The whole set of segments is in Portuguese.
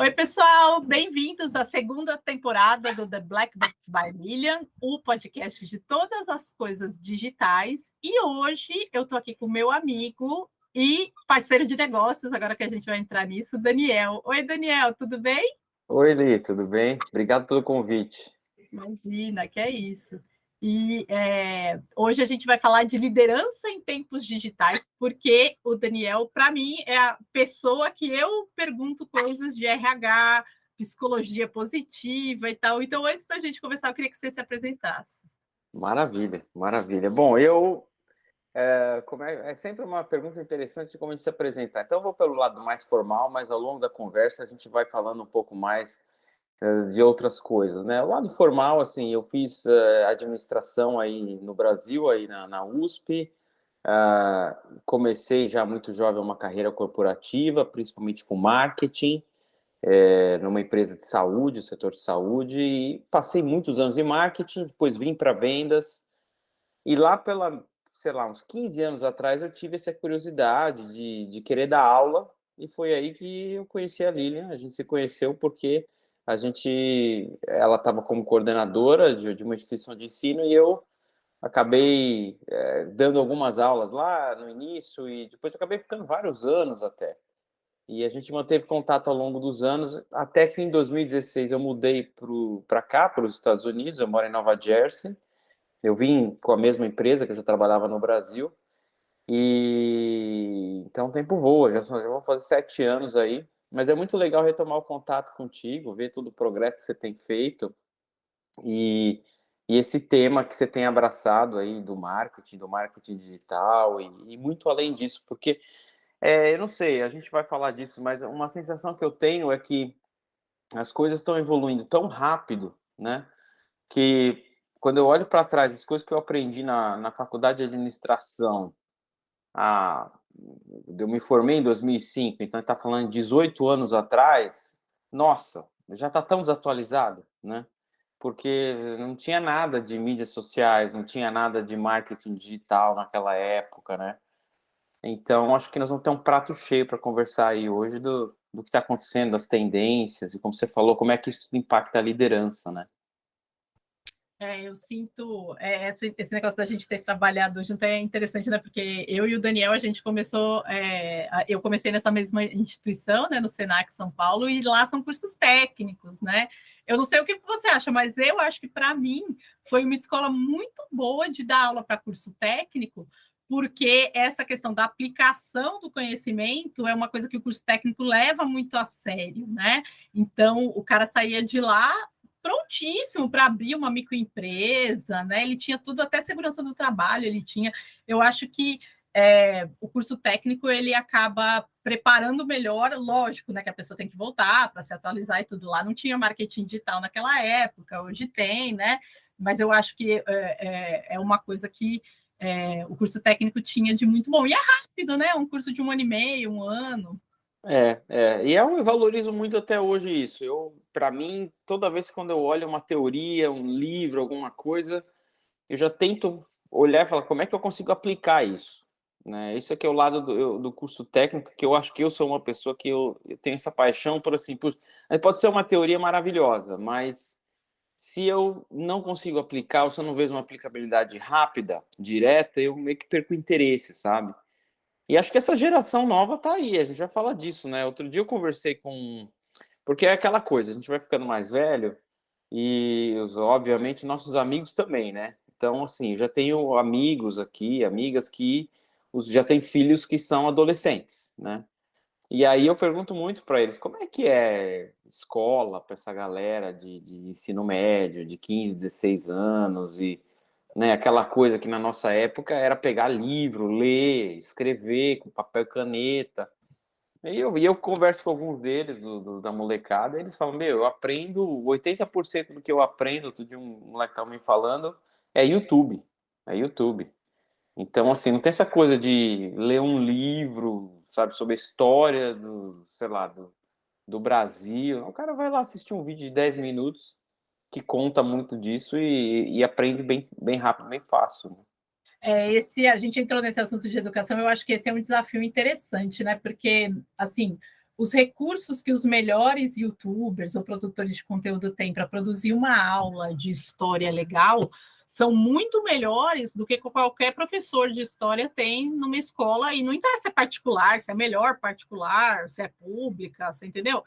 Oi, pessoal, bem-vindos à segunda temporada do The Black Box by Lilian, o podcast de todas as coisas digitais. E hoje eu estou aqui com o meu amigo e parceiro de negócios, agora que a gente vai entrar nisso, Daniel. Oi, Daniel, tudo bem? Oi, Li, tudo bem? Obrigado pelo convite. Imagina, que é isso. E hoje a gente vai falar de liderança em tempos digitais, porque o Daniel, para mim, é a pessoa que eu pergunto coisas de RH, psicologia positiva e tal. Então, antes da gente começar, eu queria que você se apresentasse. Maravilha, maravilha. Bom, é sempre uma pergunta interessante de como a gente se apresentar. Então, eu vou pelo lado mais formal, mas ao longo da conversa a gente vai falando um pouco mais de outras coisas, né? O lado formal, assim, eu fiz administração aí no Brasil, aí na USP. Comecei já muito jovem uma carreira corporativa, principalmente com marketing, numa empresa de saúde, setor de saúde, e passei muitos anos em marketing, depois vim para vendas, e lá sei lá, uns 15 anos atrás, eu tive essa curiosidade de querer dar aula, e foi aí que eu conheci a Lilian. A gente se conheceu porque ela estava como coordenadora de uma instituição de ensino, e eu acabei dando algumas aulas lá no início, e depois acabei ficando vários anos até. E a gente manteve contato ao longo dos anos, até que em 2016 eu mudei para cá, para os Estados Unidos. Eu moro em Nova Jersey. Eu vim com a mesma empresa que eu já trabalhava no Brasil. E então o tempo voa, já vão fazer 7 anos aí. Mas é muito legal retomar o contato contigo, ver todo o progresso que você tem feito e, e esse tema que você tem abraçado aí do marketing digital e muito além disso, porque eu não sei, a gente vai falar disso, mas uma sensação que eu tenho é que as coisas estão evoluindo tão rápido, né? Que quando eu olho para trás, as coisas que eu aprendi na faculdade de administração, a, eu me formei em 2005, então está falando de 18 anos atrás, nossa, já está tão desatualizado, né? Porque não tinha nada de mídias sociais, não tinha nada de marketing digital naquela época, né? Então, acho que nós vamos ter um prato cheio para conversar aí hoje do que está acontecendo, das tendências, e como você falou, como é que isso tudo impacta a liderança, né? Eu sinto esse negócio da gente ter trabalhado junto é interessante, né? Porque eu e o Daniel, a gente começou, eu comecei nessa mesma instituição, né, no Senac São Paulo, e lá são cursos técnicos, né? Eu não sei o que você acha, mas eu acho que para mim foi uma escola muito boa de dar aula para curso técnico, porque essa questão da aplicação do conhecimento é uma coisa que o curso técnico leva muito a sério, né? Então, o cara saía de lá prontíssimo para abrir uma microempresa, né? Ele tinha tudo, até segurança do trabalho, ele tinha. Eu acho que o curso técnico ele acaba preparando melhor, lógico, né? Que a pessoa tem que voltar para se atualizar e tudo lá. Não tinha marketing digital naquela época, hoje tem, né? Mas eu acho que é uma coisa que o curso técnico tinha de muito bom. E é rápido, né? Um curso de 1 ano e meio, 1 ano. E eu valorizo muito até hoje isso. Para mim, toda vez quando eu olho uma teoria, um livro, alguma coisa, eu já tento olhar e falar como é que eu consigo aplicar isso, né? Isso aqui é o lado do curso técnico, que eu acho que eu sou uma pessoa que eu tenho essa paixão por assim, pode ser uma teoria maravilhosa, mas se eu não consigo aplicar, ou se eu não vejo uma aplicabilidade rápida, direta, eu meio que perco o interesse, sabe? E acho que essa geração nova tá aí, a gente vai falar disso, né? Outro dia eu conversei com... Porque é aquela coisa, a gente vai ficando mais velho e, obviamente, nossos amigos também, né? Então, assim, eu já tenho amigos aqui, amigas que já têm filhos que são adolescentes, né? E aí eu pergunto muito para eles, como é que é escola para essa galera de ensino médio, de 15, 16 anos, e né, aquela coisa que na nossa época era pegar livro, ler, escrever com papel e caneta. E eu converso com alguns deles, da molecada, e eles falam, eu aprendo, 80% do que eu aprendo, outro dia um moleque estava me falando, é YouTube, é YouTube. Então, assim, não tem essa coisa de ler um livro, sabe, sobre a história sei lá, do Brasil. O cara vai lá assistir um vídeo de 10 minutos que conta muito disso e aprende bem, bem rápido, bem fácil, né? A gente entrou nesse assunto de educação, eu acho que esse é um desafio interessante, né? Porque, assim, os recursos que os melhores YouTubers ou produtores de conteúdo têm para produzir uma aula de história legal são muito melhores do que qualquer professor de história tem numa escola, e não interessa se é particular, se é melhor particular, se é pública, você entendeu?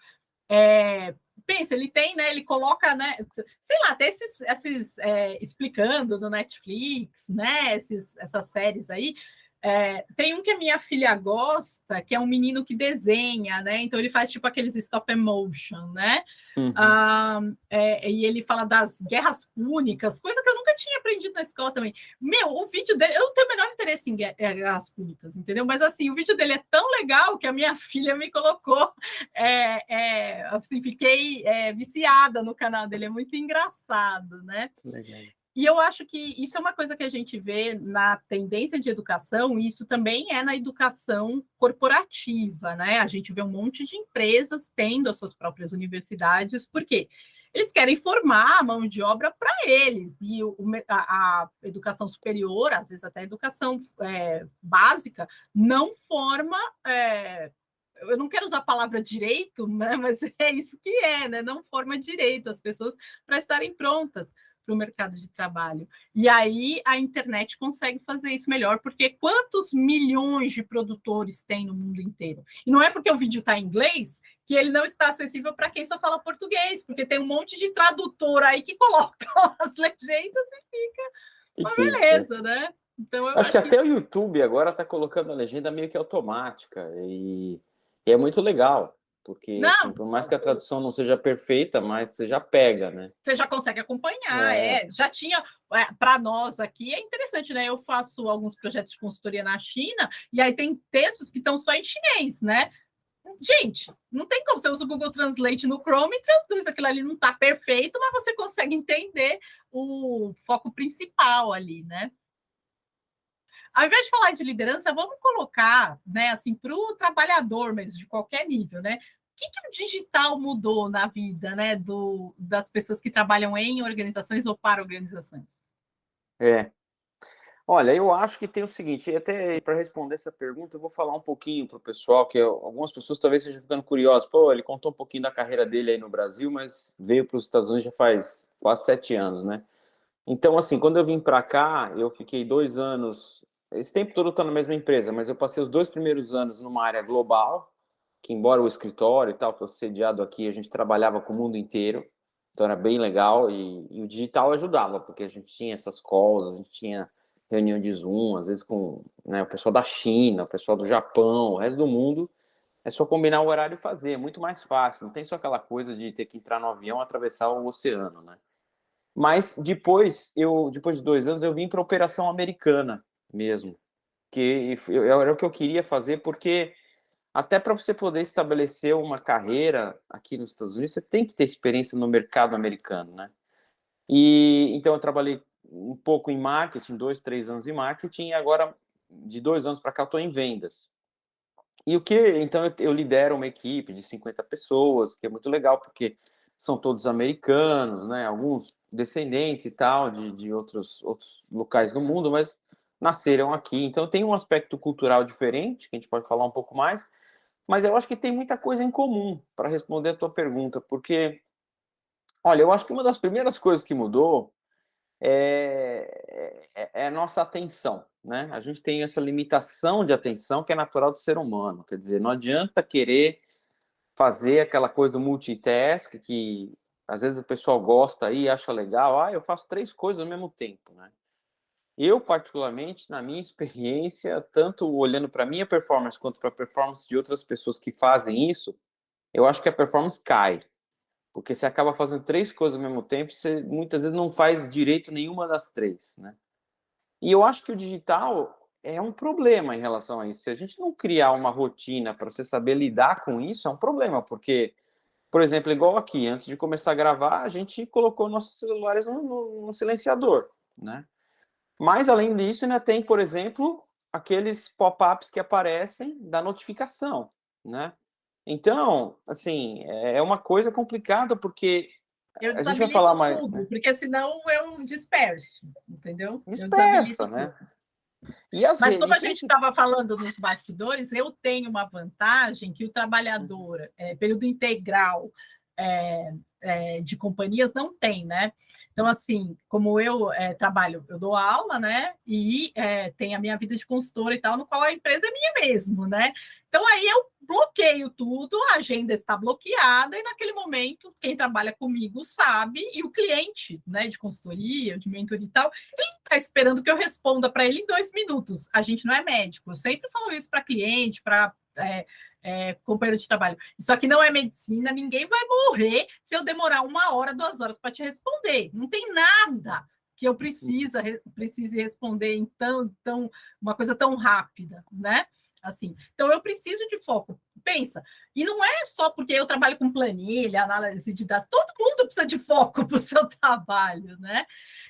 Pensa, ele tem, né? Ele coloca, né? Sei lá, até esses explicando no Netflix, né? Essas séries aí. Tem um que a minha filha gosta, que é um menino que desenha, né? Então ele faz tipo aqueles stop motion, né? Uhum. E ele fala das guerras púnicas, coisa que eu nunca tinha aprendido na escola também. Meu, o vídeo dele, eu não tenho o menor interesse em guerras púnicas, entendeu? Mas assim, o vídeo dele é tão legal que a minha filha me colocou, assim, fiquei viciada no canal dele, é muito engraçado, né? Legal. E eu acho que isso é uma coisa que a gente vê na tendência de educação, e isso também é na educação corporativa, né? A gente vê um monte de empresas tendo as suas próprias universidades, porque eles querem formar a mão de obra para eles, e a educação superior, às vezes até a educação básica, não forma. Eu não quero usar a palavra direito, né? Mas é isso que é, né? Não forma direito as pessoas para estarem prontas para o mercado de trabalho. E aí a internet consegue fazer isso melhor, porque quantos milhões de produtores tem no mundo inteiro? E não é porque o vídeo está em inglês que ele não está acessível para quem só fala português, porque tem um monte de tradutor aí que coloca as legendas e fica uma beleza, né? Então eu Acho que acho até que o YouTube agora está colocando a legenda meio que automática e é muito legal, porque assim, não, por mais que a tradução não seja perfeita, mas você já pega, né? você já consegue acompanhar, É, já tinha, para nós aqui é interessante, né? Eu faço alguns projetos de consultoria na China, e aí tem textos que estão só em chinês, né? Gente, não tem como você usa o Google Translate no Chrome e traduz aquilo ali, não está perfeito, mas você consegue entender o foco principal ali, né? Ao invés de falar de liderança, vamos colocar, né, assim, para o trabalhador, mas de qualquer nível, né? O digital mudou na vida, né, das pessoas que trabalham em organizações ou para organizações? é. Olha, eu acho que tem o seguinte, e até para responder essa pergunta, eu vou falar um pouquinho para o pessoal, algumas pessoas talvez estejam ficando curiosas. Pô, ele contou um pouquinho da carreira dele aí no Brasil, mas veio para os Estados Unidos já faz quase 7 anos, né? Então, assim, quando eu vim para cá, eu fiquei 2 anos. Esse tempo todo eu estou na mesma empresa, mas eu passei os 2 primeiros anos numa área global, que embora o escritório e tal fosse sediado aqui, a gente trabalhava com o mundo inteiro, então era bem legal e o digital ajudava, porque a gente tinha essas calls, a gente tinha reunião de Zoom, às vezes com, né, o pessoal da China, o pessoal do Japão, o resto do mundo. É só combinar o horário e fazer, é muito mais fácil. Não tem só aquela coisa de ter que entrar no avião e atravessar o oceano, né? Mas depois de 2 anos, eu vim para a operação americana mesmo, que era o que eu queria fazer, porque até para você poder estabelecer uma carreira aqui nos Estados Unidos, você tem que ter experiência no mercado americano, né? E então eu trabalhei um pouco em marketing, 2, 3 anos em marketing, e agora de 2 anos para cá eu estou em vendas. E então eu lidero uma equipe de 50 pessoas, que é muito legal, porque são todos americanos, né? Alguns descendentes e tal, de outros locais do mundo, mas nasceram aqui. Então tem um aspecto cultural diferente, que a gente pode falar um pouco mais, mas eu acho que tem muita coisa em comum para responder a tua pergunta, porque, olha, eu acho que uma das primeiras coisas que mudou é a nossa atenção, né? A gente tem essa limitação de atenção que é natural do ser humano. Quer dizer, não adianta querer fazer aquela coisa do multitask que às vezes o pessoal gosta aí, acha legal. Ah, eu faço 3 coisas ao mesmo tempo, né? Eu, particularmente, na minha experiência, tanto olhando para a minha performance quanto para a performance de outras pessoas que fazem isso, eu acho que a performance cai. Porque você acaba fazendo 3 coisas ao mesmo tempo, você muitas vezes não faz direito nenhuma das 3, né? E eu acho que o digital é um problema em relação a isso. Se a gente não criar uma rotina para você saber lidar com isso, é um problema, porque, por exemplo, igual aqui, antes de começar a gravar, a gente colocou nossos celulares no silenciador, né? Mas, além disso, ainda tem, por exemplo, aqueles pop-ups que aparecem da notificação, né? Então, assim, é uma coisa complicada, porque Eu a gente vai falar desabilito mais, tudo, né? porque senão eu disperso, entendeu? Eu Dispersa, desabilito né? tudo. E as Mas como a redes... gente estava falando nos bastidores, eu tenho uma vantagem que o trabalhador, período integral de companhias não tem, né? Então, assim, como eu trabalho, eu dou aula, né? E tenho a minha vida de consultora e tal, no qual a empresa é minha mesmo, né? Então, aí eu bloqueio tudo, a agenda está bloqueada, e naquele momento, quem trabalha comigo sabe, e o cliente, né, de consultoria, de mentoria e tal, ele está esperando que eu responda para ele em 2 minutos. A gente não é médico, eu sempre falo isso para cliente, para companheiro de trabalho. Isso aqui não é medicina, ninguém vai morrer se eu demorar 1 hora, 2 horas para te responder. Não tem nada que eu precise responder em uma coisa tão rápida, né? Assim, então eu preciso de foco. Pensa, e não é só porque eu trabalho com planilha, análise de dados, todo mundo precisa de foco para o seu trabalho, né?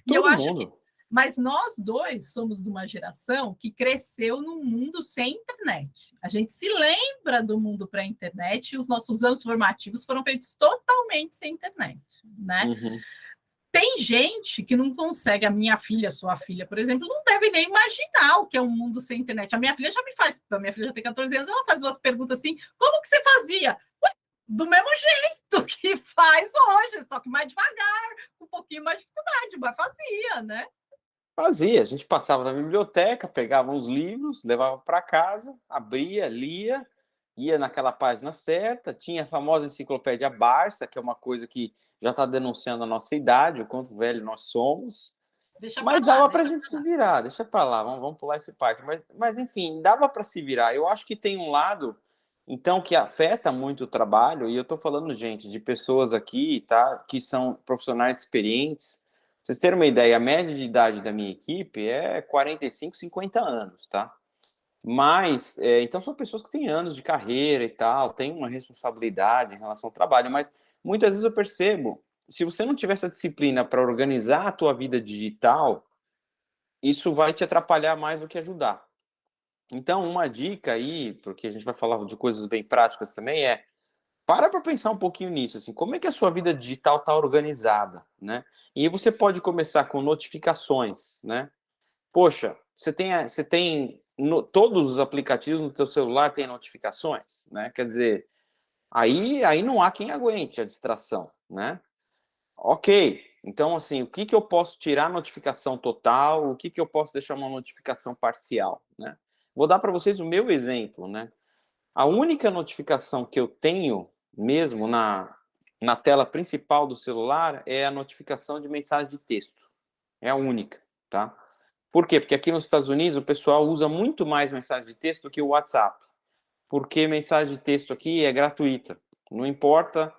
E eu Todo acho que, mundo. mas nós dois somos de uma geração que cresceu num mundo sem internet. A gente se lembra do mundo pré-internet e os nossos anos formativos foram feitos totalmente sem internet, né? Uhum. Tem gente que não consegue, a minha filha, sua filha, por exemplo, não deve nem imaginar o que é um mundo sem internet. A minha filha a minha filha já tem 14 anos, ela faz umas perguntas assim, como que você fazia? Ué, do mesmo jeito que faz hoje, só que mais devagar, com um pouquinho mais de dificuldade, mas fazia, né? Fazia, a gente passava na biblioteca, pegava uns livros, levava para casa, abria, lia, ia naquela página certa, tinha a famosa enciclopédia Barça, que é uma coisa que já está denunciando a nossa idade, o quanto velho nós somos, Deixa para mas lá, dava para a deixa gente para se lá. virar, deixa para lá, vamos pular essa parte, mas enfim, dava para se virar. Eu acho que tem um lado, então, que afeta muito o trabalho, e eu estou falando, gente, de pessoas aqui, tá, que são profissionais experientes. Vocês terem uma ideia, a média de idade da minha equipe é 45, 50 anos, tá? Mas, então são pessoas que têm anos de carreira e tal, têm uma responsabilidade em relação ao trabalho, mas muitas vezes eu percebo, se você não tiver essa disciplina para organizar a tua vida digital, isso vai te atrapalhar mais do que ajudar. Então, uma dica aí, porque a gente vai falar de coisas bem práticas também, para pensar um pouquinho nisso, assim, como é que a sua vida digital está organizada, né? E aí você pode começar com notificações, né? Poxa, todos os aplicativos no teu celular têm notificações, né? Quer dizer, aí não há quem aguente a distração, né? Ok, então assim, o que que eu posso tirar a notificação total, o que que eu posso deixar uma notificação parcial, né? Vou dar para vocês o meu exemplo, né? A única notificação que eu tenho mesmo na tela principal do celular é a notificação de mensagem de texto. É a única, tá? Por quê? Porque aqui nos Estados Unidos o pessoal usa muito mais mensagem de texto do que o WhatsApp. Porque mensagem de texto aqui é gratuita. Não importa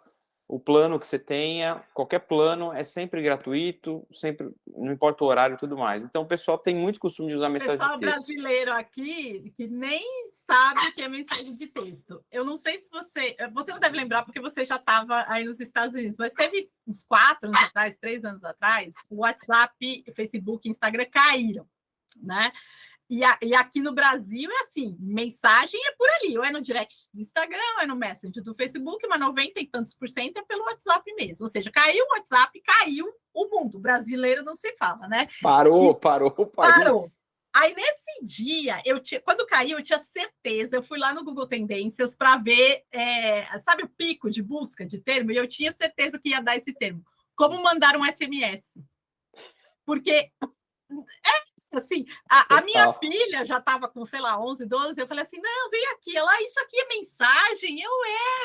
o plano que você tenha, qualquer plano é sempre gratuito, sempre, não importa o horário e tudo mais. Então o pessoal tem muito costume de usar mensagem de Pessoal texto. brasileiro aqui que nem sabe o que é mensagem de texto. Eu não sei se você não deve lembrar porque você já estava aí nos Estados Unidos, mas teve uns 4 anos atrás, 3 anos atrás, o WhatsApp, Facebook, Instagram caíram, né? E aqui no Brasil é assim, mensagem é por ali, ou é no direct do Instagram, ou é no Messenger do Facebook, mas 90 e tantos por cento é pelo WhatsApp mesmo. Ou seja, caiu o WhatsApp, caiu o mundo. O brasileiro não se fala, né? Parou o Parou. país. Aí, nesse dia, quando caiu, eu tinha certeza. Eu fui lá no Google Tendências para ver, sabe, o pico de busca de termo, e eu tinha certeza que ia dar esse termo. Como mandar um SMS? Porque assim, a minha Total. filha já estava com, sei lá, 11, 12, eu falei assim, não, vem aqui, ela, isso aqui é mensagem?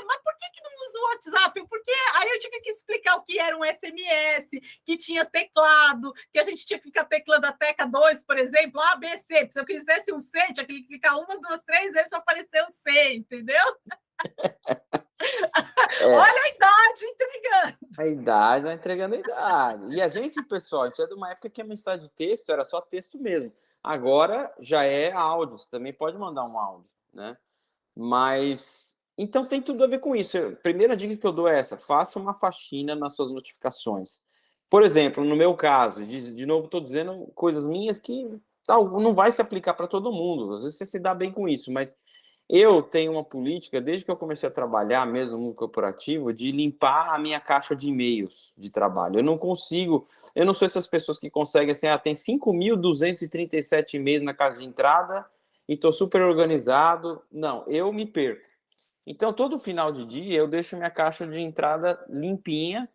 Mas por que não usa o WhatsApp? Porque aí eu tive que explicar o que era um SMS, que tinha teclado, que a gente tinha que ficar teclando a tecla 2, por exemplo, A, B, C, se eu quisesse um C, tinha que clicar 1, 2, 3 vezes para aparecer o C, entendeu? É, Olha a idade entregando. a idade vai entregando a idade. E a gente, pessoal, a gente é de uma época que a mensagem de texto era só texto mesmo. Agora já é áudio, você também pode mandar um áudio, né? Mas então tem tudo a ver com isso. Primeira dica que eu dou é essa: faça uma faxina nas suas notificações. Por exemplo, no meu caso, de novo, estou dizendo coisas minhas que não vai se aplicar para todo mundo. Às vezes você se dá bem com isso, mas Eu tenho uma política, desde que eu comecei a trabalhar mesmo no corporativo, de limpar a minha caixa de e-mails de trabalho. Eu não consigo, eu não sou essas pessoas que conseguem assim, tem 5.237 e-mails na caixa de entrada e estou super organizado. Não, eu me perco. Então, todo final de dia, eu deixo minha caixa de entrada limpinha.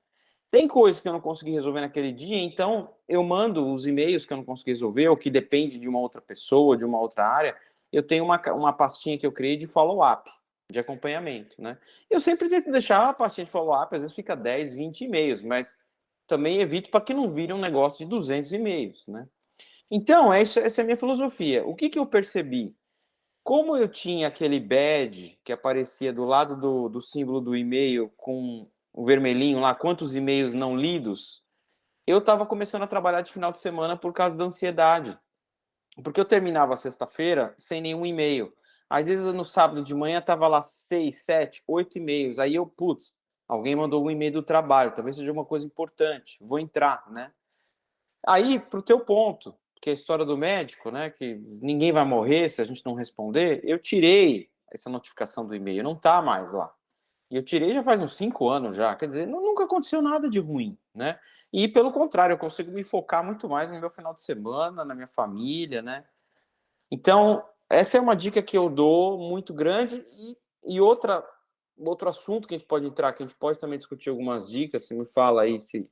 Tem coisas que eu não consegui resolver naquele dia, então eu mando os e-mails que eu não consegui resolver, ou que depende de uma outra pessoa, de uma outra área. Eu tenho uma pastinha que eu criei de follow-up, de acompanhamento, né? Eu sempre tento deixar a pastinha de follow-up, às vezes fica 10, 20 e-mails, mas também evito para que não vire um negócio de 200 e-mails, né? Então, essa é a minha filosofia. O que eu percebi? Como eu tinha aquele badge que aparecia do lado do símbolo do e-mail com o vermelhinho lá, quantos e-mails não lidos, eu estava começando a trabalhar de final de semana por causa da ansiedade. Porque eu terminava a sexta-feira sem nenhum e-mail. Às vezes no sábado de manhã estava lá 6, 7, 8 e-mails. Aí eu, putz, alguém mandou um e-mail do trabalho, talvez seja uma coisa importante, vou entrar, né? Aí, para o teu ponto, que é a história do médico, né, que ninguém vai morrer se a gente não responder, eu tirei essa notificação do e-mail, não está mais lá. E eu tirei já faz uns 5 anos já, quer dizer, nunca aconteceu nada de ruim, né? E pelo contrário, eu consigo me focar muito mais no meu final de semana, na minha família, né? Então, essa é uma dica que eu dou muito grande e outro assunto que a gente pode entrar, que a gente pode também discutir algumas dicas, você me fala aí se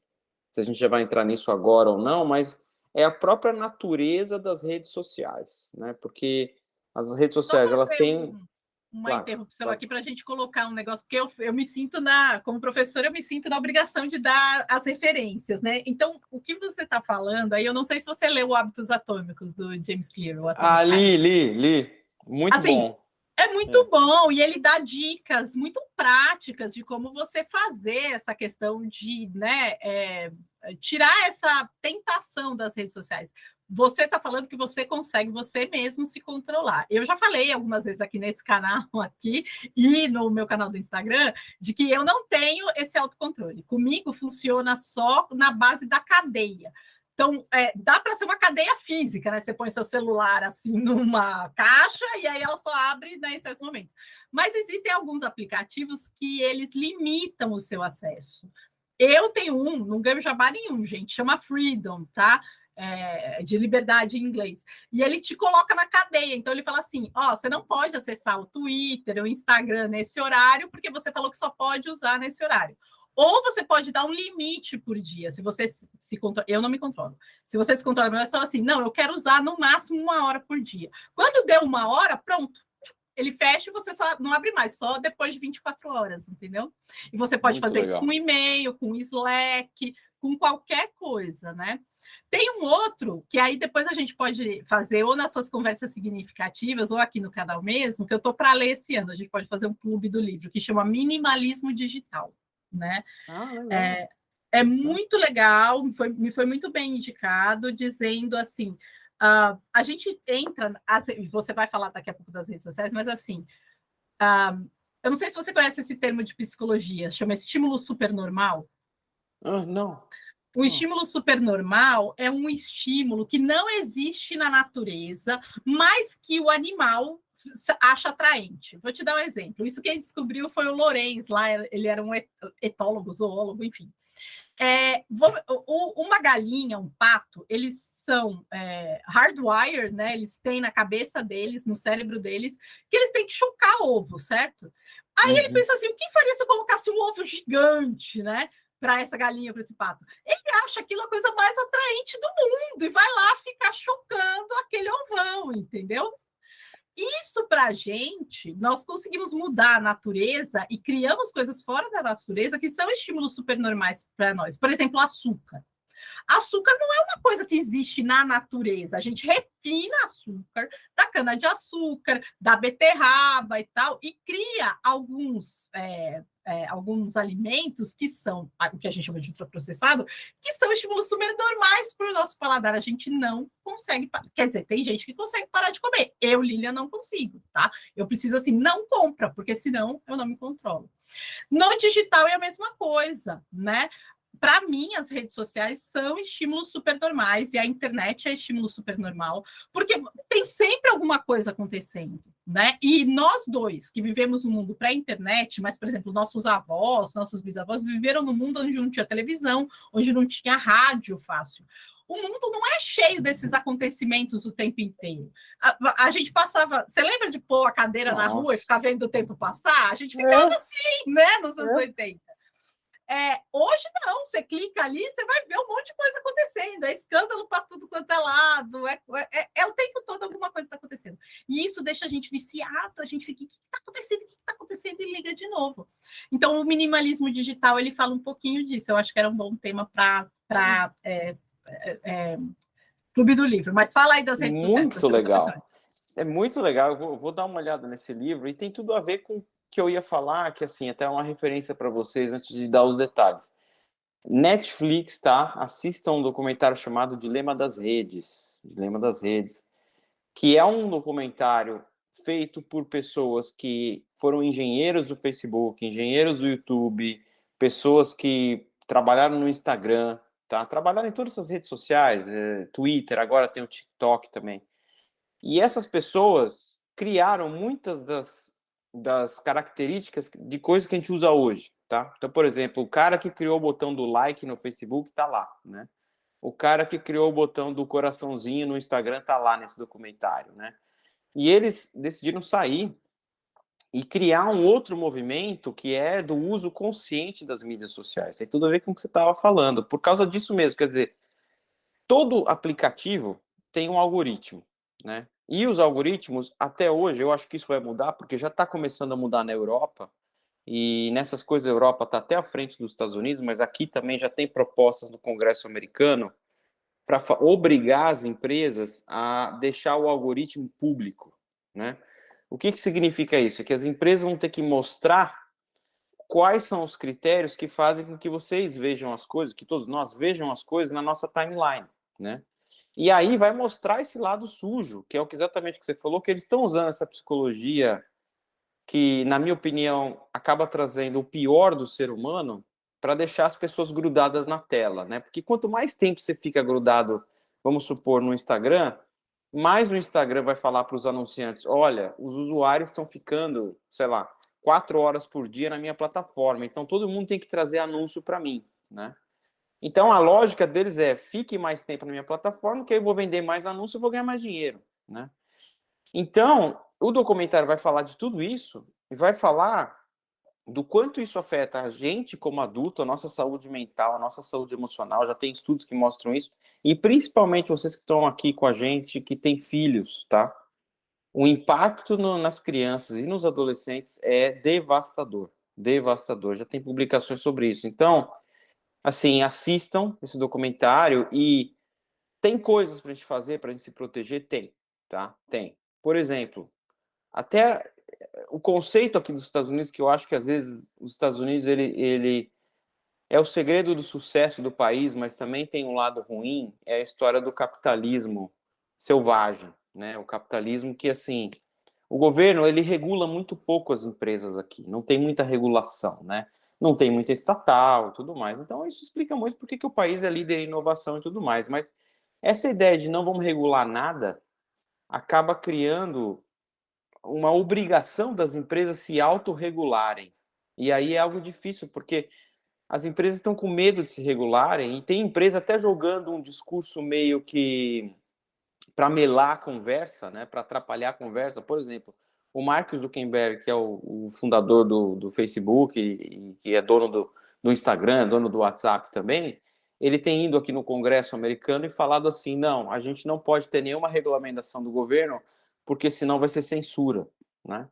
a gente já vai entrar nisso agora ou não, mas é a própria natureza das redes sociais, né? Porque as redes Só sociais, elas fazer têm... uma Claro, interrupção claro. aqui para a gente colocar um negócio, porque eu me sinto como professora, eu me sinto na obrigação de dar as referências, né? Então, o que você está falando, aí eu não sei se você leu Hábitos Atômicos, do James Clear, o Ah, Atomic Habits. li. Muito Assim, bom. é muito bom e ele dá dicas muito práticas de como você fazer essa questão de, né, tirar essa tentação das redes sociais. Você está falando que você consegue você mesmo se controlar. Eu já falei algumas vezes aqui nesse canal aqui e no meu canal do Instagram de que eu não tenho esse autocontrole. Comigo funciona só na base da cadeia. Então, dá para ser uma cadeia física, né? Você põe seu celular assim numa caixa e aí ela só abre, né, em certos momentos. Mas existem alguns aplicativos que eles limitam o seu acesso. Eu tenho não ganho jabá nenhum, gente, chama Freedom, tá? De liberdade em inglês. E ele te coloca na cadeia. Então, ele fala assim: ó, você não pode acessar o Twitter, o Instagram nesse horário, porque você falou que só pode usar nesse horário. Ou você pode dar um limite por dia. Se você se controla, eu não me controlo. Se você se controla, você fala assim: não, eu quero usar no máximo 1 hora por dia. Quando deu 1 hora, pronto. Ele fecha e você só não abre mais, só depois de 24 horas, entendeu? E você pode Muito fazer isso com legal. e-mail, com Slack, com qualquer coisa, né? Tem um outro que aí depois a gente pode fazer ou nas suas conversas significativas ou aqui no canal mesmo, que eu estou para ler esse ano. A gente pode fazer um clube do livro que chama Minimalismo Digital, né? Ah, legal. É muito legal, me foi muito bem indicado, dizendo assim: a gente entra, você vai falar daqui a pouco das redes sociais, mas assim, eu não sei se você conhece esse termo de psicologia, chama estímulo supernormal. Ah, não. O estímulo supernormal é um estímulo que não existe na natureza, mas que o animal acha atraente. Vou te dar um exemplo. Isso quem descobriu foi o Lorenz, lá ele era um etólogo, zoólogo, enfim. Uma galinha, um pato, eles são hardwired, né? Eles têm na cabeça deles, no cérebro deles, que eles têm que chocar ovo, certo? Aí ele pensou assim: o que faria se eu colocasse um ovo gigante, né? Para essa galinha, para esse pato? Ele acha aquilo a coisa mais atraente do mundo e vai lá ficar chocando aquele ovão, entendeu? Isso para a gente, nós conseguimos mudar a natureza e criamos coisas fora da natureza que são estímulos supernormais para nós. Por exemplo, açúcar. Açúcar não é uma coisa que existe na natureza. A gente refina açúcar da cana-de-açúcar, da beterraba e tal, e cria alguns alimentos que são o que a gente chama de ultraprocessado, que são estímulos super normais para o nosso paladar. A gente não consegue, quer dizer, tem gente que consegue parar de comer. Eu, Lilian, não consigo, tá? Eu preciso assim, não compra, porque senão eu não me controlo. No digital é a mesma coisa, né? Para mim, as redes sociais são estímulos supernormais e a internet é estímulo supernormal, porque tem sempre alguma coisa acontecendo. né? E nós dois, que vivemos no mundo pré-internet, mas, por exemplo, nossos avós, nossos bisavós, viveram no mundo onde não tinha televisão, onde não tinha rádio fácil. O mundo não é cheio desses acontecimentos o tempo inteiro. A gente passava... Você lembra de pôr a cadeira na rua e ficar vendo o tempo passar? A gente ficava assim, né, nos anos 80. Hoje não, você clica ali, você vai ver um monte de coisa acontecendo, é escândalo para tudo quanto é lado, o tempo todo alguma coisa está acontecendo. E isso deixa a gente viciado, a gente fica, o que está acontecendo? O que está acontecendo? E liga de novo. Então, o minimalismo digital, ele fala um pouquinho disso, eu acho que era um bom tema para Clube do Livro. Mas fala aí das redes sociais. Muito legal. É muito legal, eu vou dar uma olhada nesse livro, e tem tudo a ver com que eu ia falar, que assim, até uma referência para vocês antes de dar os detalhes. Netflix, tá? Assistam um documentário chamado Dilema das Redes, que é um documentário feito por pessoas que foram engenheiros do Facebook, engenheiros do YouTube, pessoas que trabalharam no Instagram, tá? Trabalharam em todas essas redes sociais, Twitter, agora tem o TikTok também. E essas pessoas criaram muitas das características de coisas que a gente usa hoje, tá? Então, por exemplo, o cara que criou o botão do like no Facebook tá lá, né? O cara que criou o botão do coraçãozinho no Instagram tá lá nesse documentário, né? E eles decidiram sair e criar um outro movimento que é do uso consciente das mídias sociais. Tem tudo a ver com o que você estava falando. Por causa disso mesmo, quer dizer, todo aplicativo tem um algoritmo, né? E os algoritmos, até hoje, eu acho que isso vai mudar, porque já está começando a mudar na Europa, e nessas coisas a Europa está até à frente dos Estados Unidos, mas aqui também já tem propostas do Congresso americano para obrigar as empresas a deixar o algoritmo público, né? O que significa isso? É que as empresas vão ter que mostrar quais são os critérios que fazem com que vocês vejam as coisas, que todos nós vejam as coisas na nossa timeline, né? E aí vai mostrar esse lado sujo, que é exatamente o que você falou, que eles estão usando essa psicologia que, na minha opinião, acaba trazendo o pior do ser humano para deixar as pessoas grudadas na tela, né? Porque quanto mais tempo você fica grudado, vamos supor, no Instagram, mais o Instagram vai falar para os anunciantes, olha, os usuários estão ficando, sei lá, 4 horas por dia na minha plataforma, então todo mundo tem que trazer anúncio para mim, né? Então, a lógica deles é, fique mais tempo na minha plataforma, que aí eu vou vender mais anúncio e vou ganhar mais dinheiro, né? Então, o documentário vai falar de tudo isso e vai falar do quanto isso afeta a gente como adulto, a nossa saúde mental, a nossa saúde emocional. Já tem estudos que mostram isso. E principalmente vocês que estão aqui com a gente, que têm filhos, tá? O impacto nas crianças e nos adolescentes é devastador. Devastador. Já tem publicações sobre isso. Então, assim, assistam esse documentário e tem coisas para a gente fazer, para a gente se proteger? Tem, tá? Tem. Por exemplo, até o conceito aqui dos Estados Unidos, que eu acho que às vezes os Estados Unidos, ele é o segredo do sucesso do país, mas também tem um lado ruim, é a história do capitalismo selvagem, né? O capitalismo que, assim, o governo, ele regula muito pouco as empresas aqui, não tem muita regulação, né? Não tem muita estatal e tudo mais. Então, isso explica muito porque que o país é líder em inovação e tudo mais. Mas essa ideia de não vamos regular nada acaba criando uma obrigação das empresas se autorregularem. E aí é algo difícil, porque as empresas estão com medo de se regularem, e tem empresa até jogando um discurso meio que para melar a conversa, né, para atrapalhar a conversa. Por exemplo, o Mark Zuckerberg, que é o fundador do Facebook e que é dono do Instagram, dono do WhatsApp também, ele tem ido aqui no Congresso americano e falado assim, não, a gente não pode ter nenhuma regulamentação do governo, porque senão vai ser censura, né?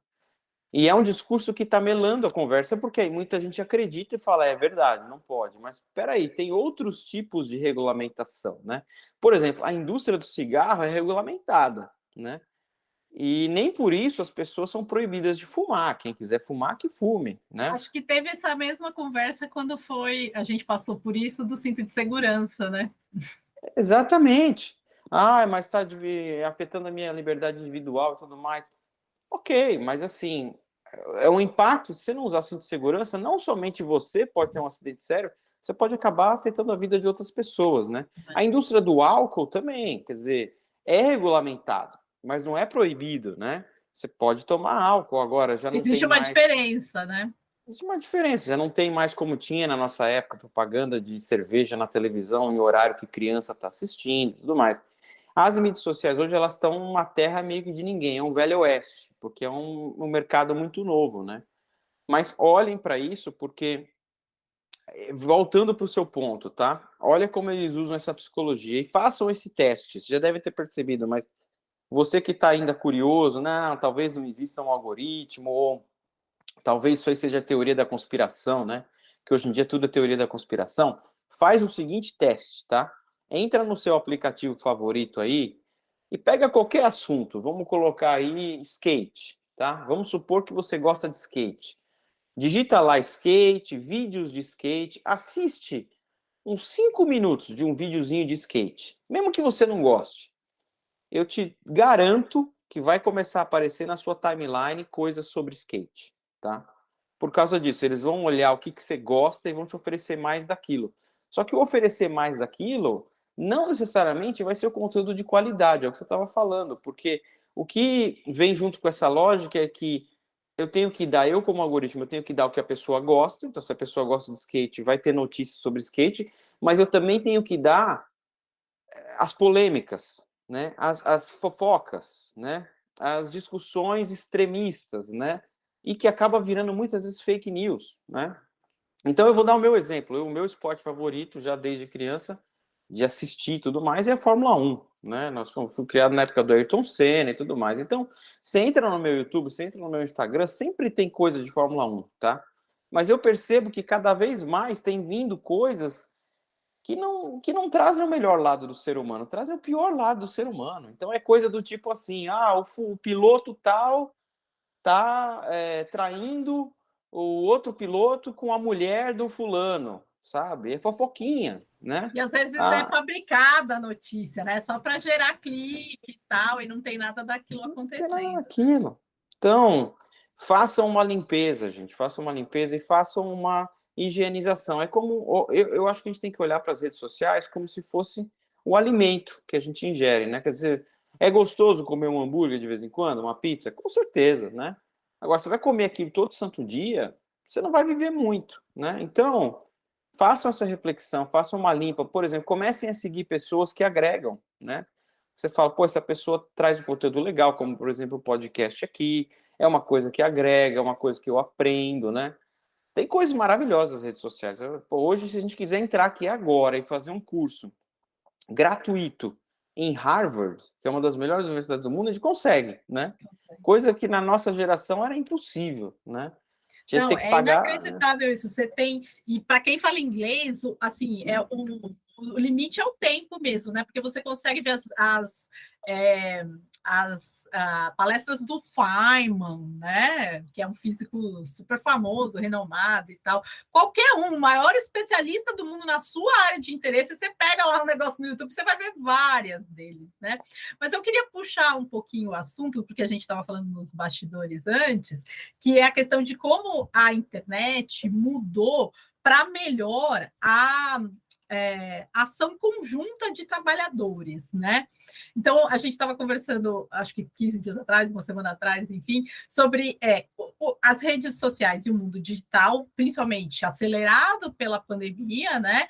E é um discurso que está melando a conversa, porque aí muita gente acredita e fala, é verdade, não pode. Mas, espera aí, tem outros tipos de regulamentação, né? Por exemplo, a indústria do cigarro é regulamentada, né? E nem por isso as pessoas são proibidas de fumar. Quem quiser fumar, que fume, né? Acho que teve essa mesma conversa quando a gente passou por isso do cinto de segurança, né? Exatamente. Ah, mas está afetando a minha liberdade individual e tudo mais. Ok, mas assim, é um impacto. Se você não usar cinto de segurança, não somente você pode ter um acidente sério, você pode acabar afetando a vida de outras pessoas, né? A indústria do álcool também, quer dizer, é regulamentado, mas não é proibido, né? Você pode tomar álcool agora, já não Existe tem uma mais... diferença, né? Existe uma diferença, já não tem mais como tinha na nossa época, propaganda de cerveja na televisão em horário que criança está assistindo e tudo mais. As mídias sociais hoje, elas estão uma terra meio que de ninguém, é um velho oeste, porque é um mercado muito novo, né? Mas olhem para isso, porque, voltando para o seu ponto, tá? Olha como eles usam essa psicologia e façam esse teste. Você já deve ter percebido, mas você que está ainda curioso, não, talvez não exista um algoritmo, ou talvez isso aí seja a teoria da conspiração, né? Que hoje em dia tudo é teoria da conspiração. Faz o seguinte teste, tá? Entra no seu aplicativo favorito aí e pega qualquer assunto. Vamos colocar aí skate, tá? Vamos supor que você gosta de skate. Digita lá skate, vídeos de skate, assiste uns 5 minutos de um videozinho de skate. Mesmo que você não goste, eu te garanto que vai começar a aparecer na sua timeline coisas sobre skate, tá? Por causa disso, eles vão olhar o que você gosta e vão te oferecer mais daquilo. Só que o oferecer mais daquilo não necessariamente vai ser o conteúdo de qualidade, é o que você estava falando, porque o que vem junto com essa lógica é que eu tenho que dar, eu como algoritmo, eu tenho que dar o que a pessoa gosta, então se a pessoa gosta de skate, vai ter notícias sobre skate, mas eu também tenho que dar as polêmicas, né? As fofocas, né? As discussões extremistas, né? E que acaba virando muitas vezes fake news, né? Então eu vou dar o meu exemplo. O meu esporte favorito, já desde criança, de assistir e tudo mais, é a Fórmula 1, né? Nós fomos criados na época do Ayrton Senna e tudo mais. Então, você entra no meu YouTube, você entra no meu Instagram, sempre tem coisa de Fórmula 1, tá? Mas eu percebo que cada vez mais tem vindo coisas que não trazem o melhor lado do ser humano, trazem o pior lado do ser humano. Então é coisa do tipo assim, o piloto tal tá traindo o outro piloto com a mulher do fulano, sabe? É fofoquinha, né? E às vezes é Ah, fabricada a notícia, né? Só para gerar clique e tal, e não tem nada daquilo não tem nada acontecendo. daquilo. Então, façam uma limpeza, gente. Façam uma limpeza e façam uma higienização. É como eu acho que a gente tem que olhar para as redes sociais como se fosse o alimento que a gente ingere, né? Quer dizer, é gostoso comer um hambúrguer de vez em quando, uma pizza? Com certeza, né? Agora, você vai comer aquilo todo santo dia, você não vai viver muito, né? Então, façam essa reflexão, façam uma limpa. Por exemplo, comecem a seguir pessoas que agregam, né? Você fala, pô, essa pessoa traz um conteúdo legal, como, por exemplo, o podcast aqui, é uma coisa que agrega, é uma coisa que eu aprendo, né? Tem coisas maravilhosas nas redes sociais. Pô, hoje, se a gente quiser entrar aqui agora e fazer um curso gratuito em Harvard, que é uma das melhores universidades do mundo, a gente consegue, né? Coisa que na nossa geração era impossível, né? Tinha que ter Não, que é pagar, né? inacreditável isso. Você tem, e para quem fala inglês, assim, o limite é o tempo mesmo, né? Porque você consegue ver palestras do Feynman, né? Que é um físico super famoso, renomado e tal. Qualquer um, o maior especialista do mundo na sua área de interesse, você pega lá um negócio no YouTube, você vai ver várias deles, né? Mas eu queria puxar um pouquinho o assunto, porque a gente estava falando nos bastidores antes, que é a questão de como a internet mudou para melhor a ação conjunta de trabalhadores, né? Então, a gente estava conversando, acho que 15 dias atrás, uma semana atrás, enfim, sobre as redes sociais e o mundo digital, principalmente acelerado pela pandemia, né?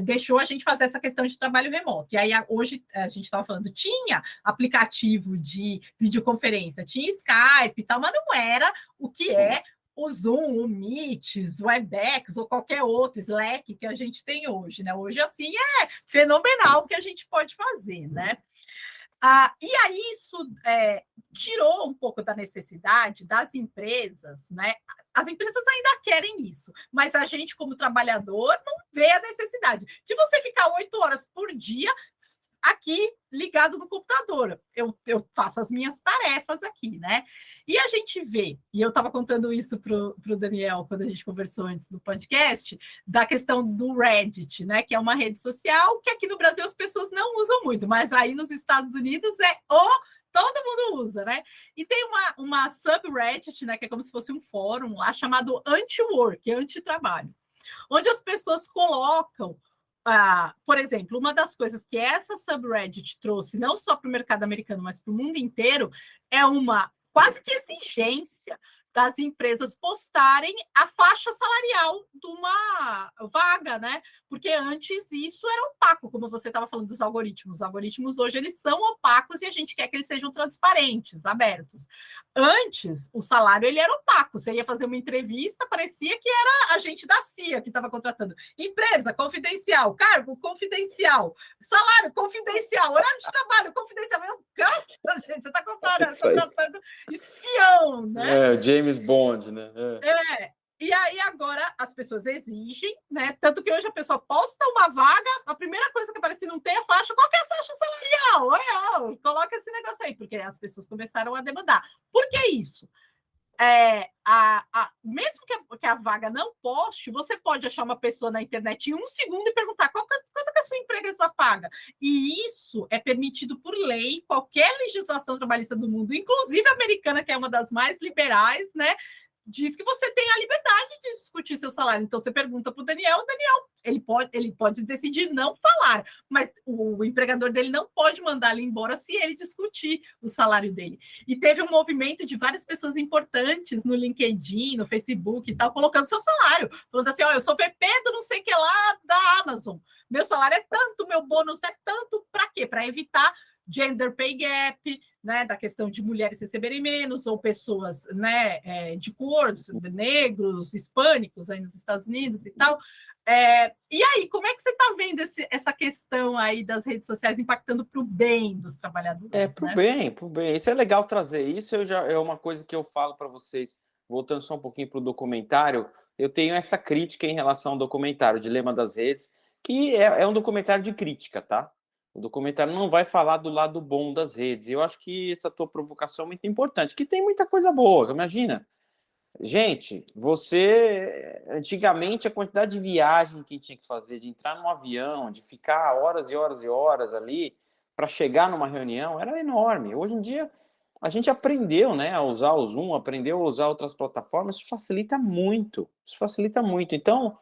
Deixou a gente fazer essa questão de trabalho remoto. E aí, hoje, a gente estava falando, tinha aplicativo de videoconferência, tinha Skype e tal, mas não era o que é o Zoom, o Meet, o Webex ou qualquer outro, Slack que a gente tem hoje, né? Hoje, assim, é fenomenal o que a gente pode fazer, né? E aí isso tirou um pouco da necessidade das empresas, né? As empresas ainda querem isso, mas a gente, como trabalhador, não vê a necessidade de você ficar 8 horas por dia aqui ligado no computador. Eu faço as minhas tarefas aqui, né? E a gente vê, e eu estava contando isso para o Daniel quando a gente conversou antes do podcast, da questão do Reddit, né? Que é uma rede social que aqui no Brasil as pessoas não usam muito, mas aí nos Estados Unidos todo mundo usa, né? E tem uma subreddit, né? Que é como se fosse um fórum lá chamado anti-work, anti-trabalho, onde as pessoas colocam por exemplo, uma das coisas que essa subreddit trouxe, não só para o mercado americano, mas para o mundo inteiro, é uma quase que exigência das empresas postarem a faixa salarial de uma vaga, né? Porque antes isso era opaco, como você estava falando dos algoritmos. Os algoritmos hoje eles são opacos e a gente quer que eles sejam transparentes, abertos. Antes, o salário ele era opaco. Você ia fazer uma entrevista, parecia que era a gente da CIA que estava contratando. Empresa confidencial, cargo confidencial, salário confidencial, horário de trabalho confidencial. Meu canso, gente, você está contratando espião, né? James Bond, né? E aí agora as pessoas exigem, né? Tanto que hoje a pessoa posta uma vaga, a primeira coisa que aparece não tem a faixa, qual que é a faixa salarial? Olha, coloca esse negócio aí, porque as pessoas começaram a demandar. Por que isso? Mesmo que a vaga não poste, você pode achar uma pessoa na internet em 1 segundo e perguntar quanto que a sua empresa paga. E isso é permitido por lei, qualquer legislação trabalhista do mundo, inclusive a americana, que é uma das mais liberais, né? Diz que você tem a liberdade de discutir seu salário. Então, você pergunta para o Daniel, ele pode decidir não falar, mas o empregador dele não pode mandar ele embora se ele discutir o salário dele. E teve um movimento de várias pessoas importantes no LinkedIn, no Facebook e tal, colocando seu salário, falando assim, eu sou VP do não sei o que lá da Amazon, meu salário é tanto, meu bônus é tanto, para quê? Para evitar gender pay gap, né, da questão de mulheres receberem menos, ou pessoas, né, de cor, negros, hispânicos aí nos Estados Unidos e tal. E aí, como é que você está vendo essa questão aí das redes sociais impactando para o bem dos trabalhadores? Pro bem. Isso é legal trazer. Isso é uma coisa que eu falo para vocês, voltando só um pouquinho para o documentário, eu tenho essa crítica em relação ao documentário, o Dilema das Redes, que é um documentário de crítica, tá? O documentário não vai falar do lado bom das redes. Eu acho que essa tua provocação é muito importante, que tem muita coisa boa, imagina. Gente, antigamente a quantidade de viagem que tinha que fazer, de entrar num avião, de ficar horas e horas e horas ali para chegar numa reunião, era enorme. Hoje em dia a gente aprendeu, né, a usar o Zoom, aprendeu a usar outras plataformas, isso facilita muito. Então,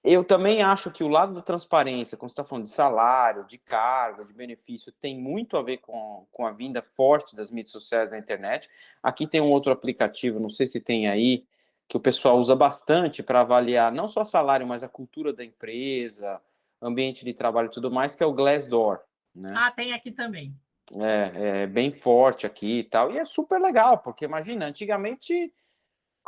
eu também acho que o lado da transparência, quando você está falando de salário, de cargo, de benefício, tem muito a ver com a vinda forte das mídias sociais da internet. Aqui tem um outro aplicativo, não sei se tem aí, que o pessoal usa bastante para avaliar não só salário, mas a cultura da empresa, ambiente de trabalho e tudo mais, que é o Glassdoor, né? Tem aqui também. É bem forte aqui e tal, e é super legal, porque imagina, antigamente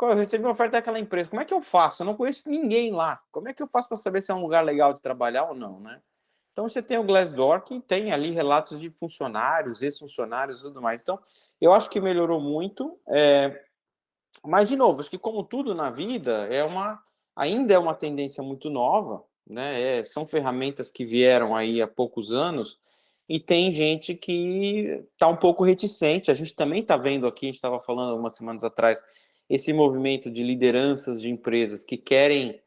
eu recebi uma oferta daquela empresa, como é que eu faço? Eu não conheço ninguém lá. Como é que eu faço para saber se é um lugar legal de trabalhar ou não, né? Então, você tem o Glassdoor, que tem ali relatos de funcionários, ex-funcionários e tudo mais. Então, eu acho que melhorou muito. Mas, de novo, acho que como tudo na vida, ainda é uma tendência muito nova, né? São ferramentas que vieram aí há poucos anos e tem gente que está um pouco reticente. A gente também está vendo aqui, a gente estava falando algumas semanas atrás, esse movimento de lideranças de empresas que querem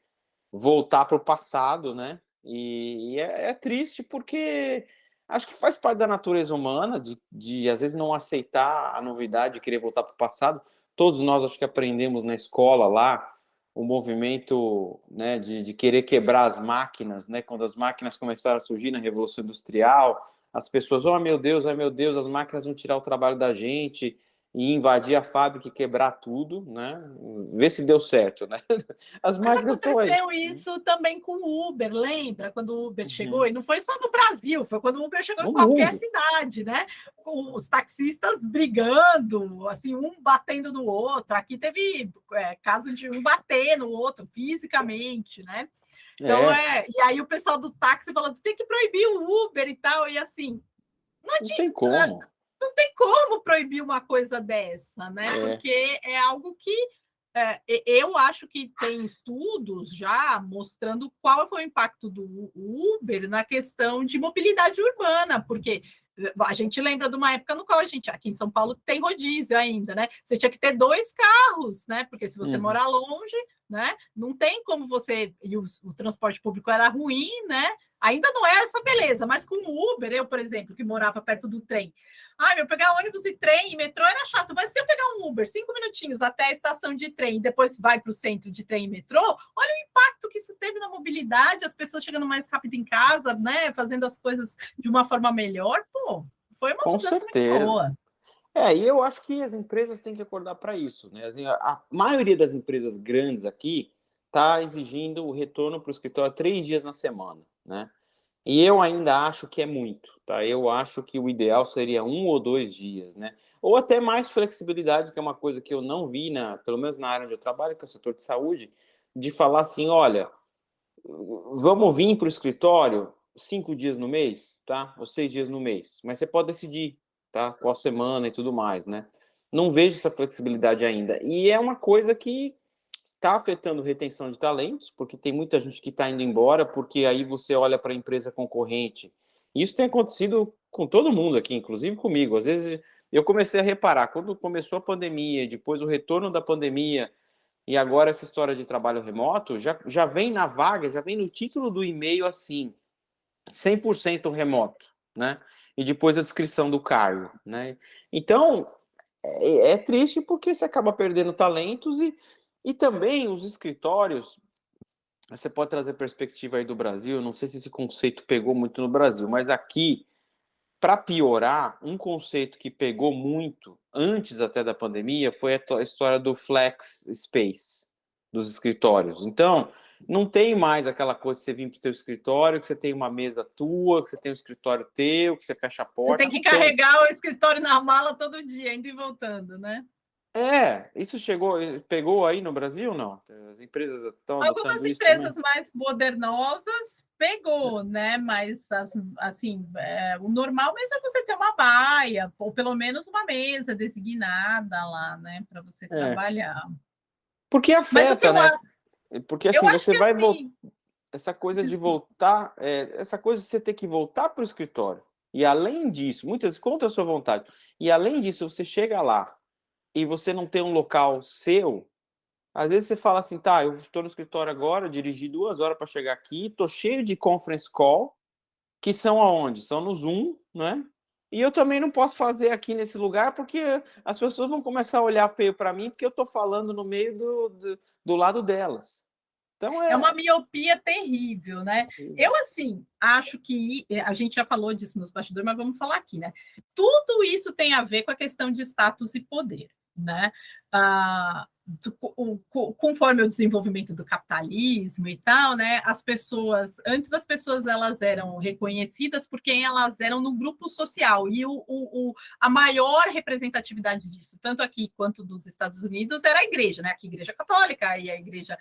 voltar para o passado, né? E é triste porque acho que faz parte da natureza humana de às vezes não aceitar a novidade, querer voltar para o passado. Todos nós acho que aprendemos na escola lá o movimento, né, de querer quebrar as máquinas, né? Quando as máquinas começaram a surgir na Revolução Industrial, as pessoas, oh meu Deus, as máquinas vão tirar o trabalho da gente e invadir a fábrica e quebrar tudo, né? Ver se deu certo, né? As máquinas estão aí. Aconteceu isso também com o Uber, lembra? Quando o Uber chegou, e não foi só no Brasil, foi quando o Uber chegou em qualquer cidade, né? Com os taxistas brigando, assim, um batendo no outro. Aqui teve caso de um bater no outro fisicamente, né? Então, e aí o pessoal do táxi falando, tem que proibir o Uber e tal, e assim, não tem como. Não tem como proibir uma coisa dessa, né? Porque é algo que eu acho que tem estudos já mostrando qual foi o impacto do Uber na questão de mobilidade urbana, porque a gente lembra de uma época no qual a gente, aqui em São Paulo, tem rodízio ainda, né? Você tinha que ter 2 carros, né? Porque se você morar longe, né? Não tem como você... E o transporte público era ruim, né? Ainda não é essa beleza, mas com o Uber, eu, por exemplo, que morava perto do trem, eu pegar ônibus e trem e metrô era chato, mas se eu pegar um Uber 5 minutinhos até a estação de trem e depois vai para o centro de trem e metrô, olha o impacto impacto que isso teve na mobilidade, as pessoas chegando mais rápido em casa, né, fazendo as coisas de uma forma melhor, pô, foi uma Com mudança muito certeza. boa. E eu acho que as empresas têm que acordar para isso, né? Assim, a maioria das empresas grandes aqui está exigindo o retorno para o escritório 3 dias na semana, né? E eu ainda acho que é muito, tá? Eu acho que o ideal seria 1 ou 2 dias, né? Ou até mais flexibilidade, que é uma coisa que eu não vi, pelo menos na área onde eu trabalho, que é o setor de saúde, de falar assim, olha, vamos vir para o escritório 5 dias no mês, tá? Ou 6 dias no mês. Mas você pode decidir, tá? Qual semana e tudo mais, né? Não vejo essa flexibilidade ainda. E é uma coisa que está afetando retenção de talentos, porque tem muita gente que está indo embora, porque aí você olha para a empresa concorrente. Isso tem acontecido com todo mundo aqui, inclusive comigo. Às vezes eu comecei a reparar, quando começou a pandemia, depois o retorno da pandemia, e agora essa história de trabalho remoto, já vem na vaga, já vem no título do e-mail assim, 100% remoto, né? E depois a descrição do cargo, né? Então, é triste porque você acaba perdendo talentos e também os escritórios, você pode trazer perspectiva aí do Brasil, não sei se esse conceito pegou muito no Brasil, mas aqui, para piorar, um conceito que pegou muito, antes até da pandemia, foi a história do flex space, dos escritórios. Então, não tem mais aquela coisa de você vir para o seu escritório, que você tem uma mesa tua, que você tem um escritório teu, que você fecha a Você porta, tem que não tem. carregar o escritório na mala todo dia, indo e voltando, né? Isso pegou aí no Brasil, não? As empresas estão Algumas adotando isso também? empresas mais modernosas pegou, né? Mas assim, o normal mesmo é você ter uma baia, ou pelo menos uma mesa designada lá, né, para você É. trabalhar. Porque Mas o que afeta, né? Porque eu assim, acho você que vai voltar. assim, Essa coisa de desculpa, voltar, essa coisa de você ter que voltar para o escritório. E além disso, muitas vezes contra a sua vontade. E além disso, você chega lá e você não tem um local seu. Às vezes você fala assim, tá, eu estou no escritório agora, dirigi 2 horas para chegar aqui, estou cheio de conference call, que são aonde? São no Zoom, né? E eu também não posso fazer aqui nesse lugar porque as pessoas vão começar a olhar feio para mim porque eu estou falando no meio do lado delas. Então é uma miopia terrível, né? Eu, assim, acho que a gente já falou disso nos bastidores, mas vamos falar aqui, né? Tudo isso tem a ver com a questão de status e poder, né? Conforme o desenvolvimento do capitalismo e tal, né? Antes as pessoas elas eram reconhecidas por quem elas eram no grupo social, e a maior representatividade disso, tanto aqui quanto nos Estados Unidos, era a igreja, né? Aqui a igreja católica e a igreja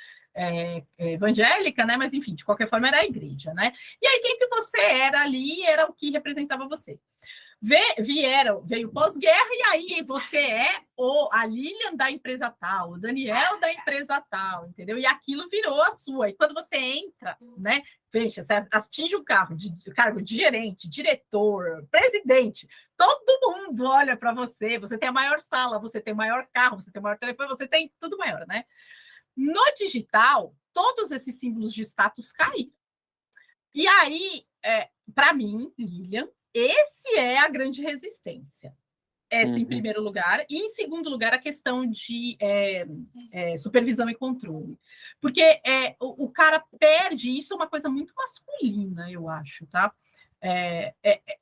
evangélica, né? Mas enfim, de qualquer forma era a igreja, né? E aí quem que você era ali era o que representava você. Veio pós-guerra, e aí você é a Lilian da empresa tal, o Daniel da empresa tal, entendeu? E aquilo virou a sua. E quando você entra, né? Veja, você atinge o cargo de gerente, diretor, presidente, todo mundo olha para você, você tem a maior sala, você tem o maior carro, você tem o maior telefone, você tem tudo maior, né? No digital, todos esses símbolos de status caíram. E aí, para mim, Lilian, esse é a grande resistência. Essa em primeiro lugar. E em segundo lugar, a questão de supervisão e controle. Porque o cara perde, isso é uma coisa muito masculina, eu acho, tá?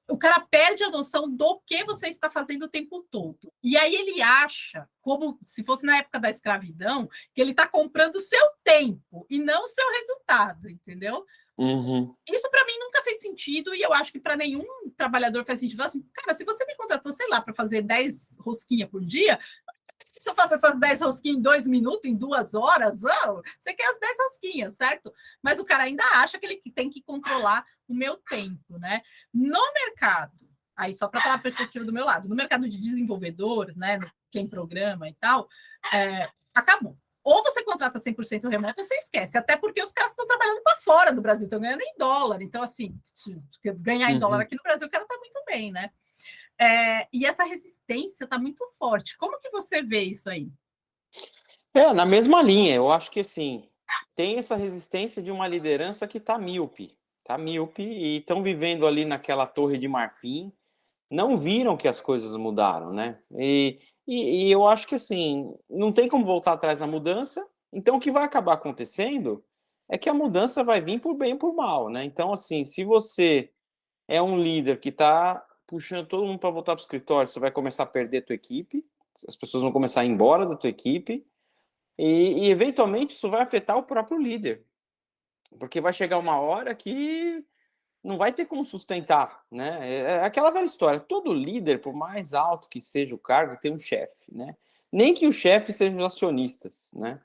O cara perde a noção do que você está fazendo o tempo todo. E aí ele acha, como se fosse na época da escravidão, que ele está comprando o seu tempo e não o seu resultado, entendeu? Uhum. Isso para mim nunca fez sentido, e eu acho que para nenhum trabalhador faz sentido. Assim, cara, se você me contratou, sei lá, para fazer 10 rosquinhas por dia, se eu faço essas 10 rosquinhas em 2 minutos, em 2 horas, você quer as 10 rosquinhas, certo? Mas o cara ainda acha que ele tem que controlar o meu tempo, né? No mercado, aí só para falar a perspectiva do meu lado, no mercado de desenvolvedor, né, quem programa e tal, acabou. Ou você contrata 100% remoto, ou você esquece. Até porque os caras estão trabalhando para fora do Brasil, estão ganhando em dólar. Então, assim, ganhar em dólar aqui no Brasil, o cara está muito bem, né? E essa resistência está muito forte. Como que você vê isso aí? Na mesma linha. Eu acho que, assim, tem essa resistência de uma liderança que está míope. Está míope e estão vivendo ali naquela torre de marfim. Não viram que as coisas mudaram, né? E eu acho que, assim, não tem como voltar atrás na mudança. Então, o que vai acabar acontecendo é que a mudança vai vir por bem ou por mal, né? Então, assim, se você é um líder que está puxando todo mundo para voltar para o escritório, você vai começar a perder a tua equipe, as pessoas vão começar a ir embora da tua equipe, e eventualmente isso vai afetar o próprio líder, porque vai chegar uma hora que não vai ter como sustentar, né? É aquela velha história, todo líder, por mais alto que seja o cargo, tem um chefe, né? Nem que o chefe seja os acionistas, né?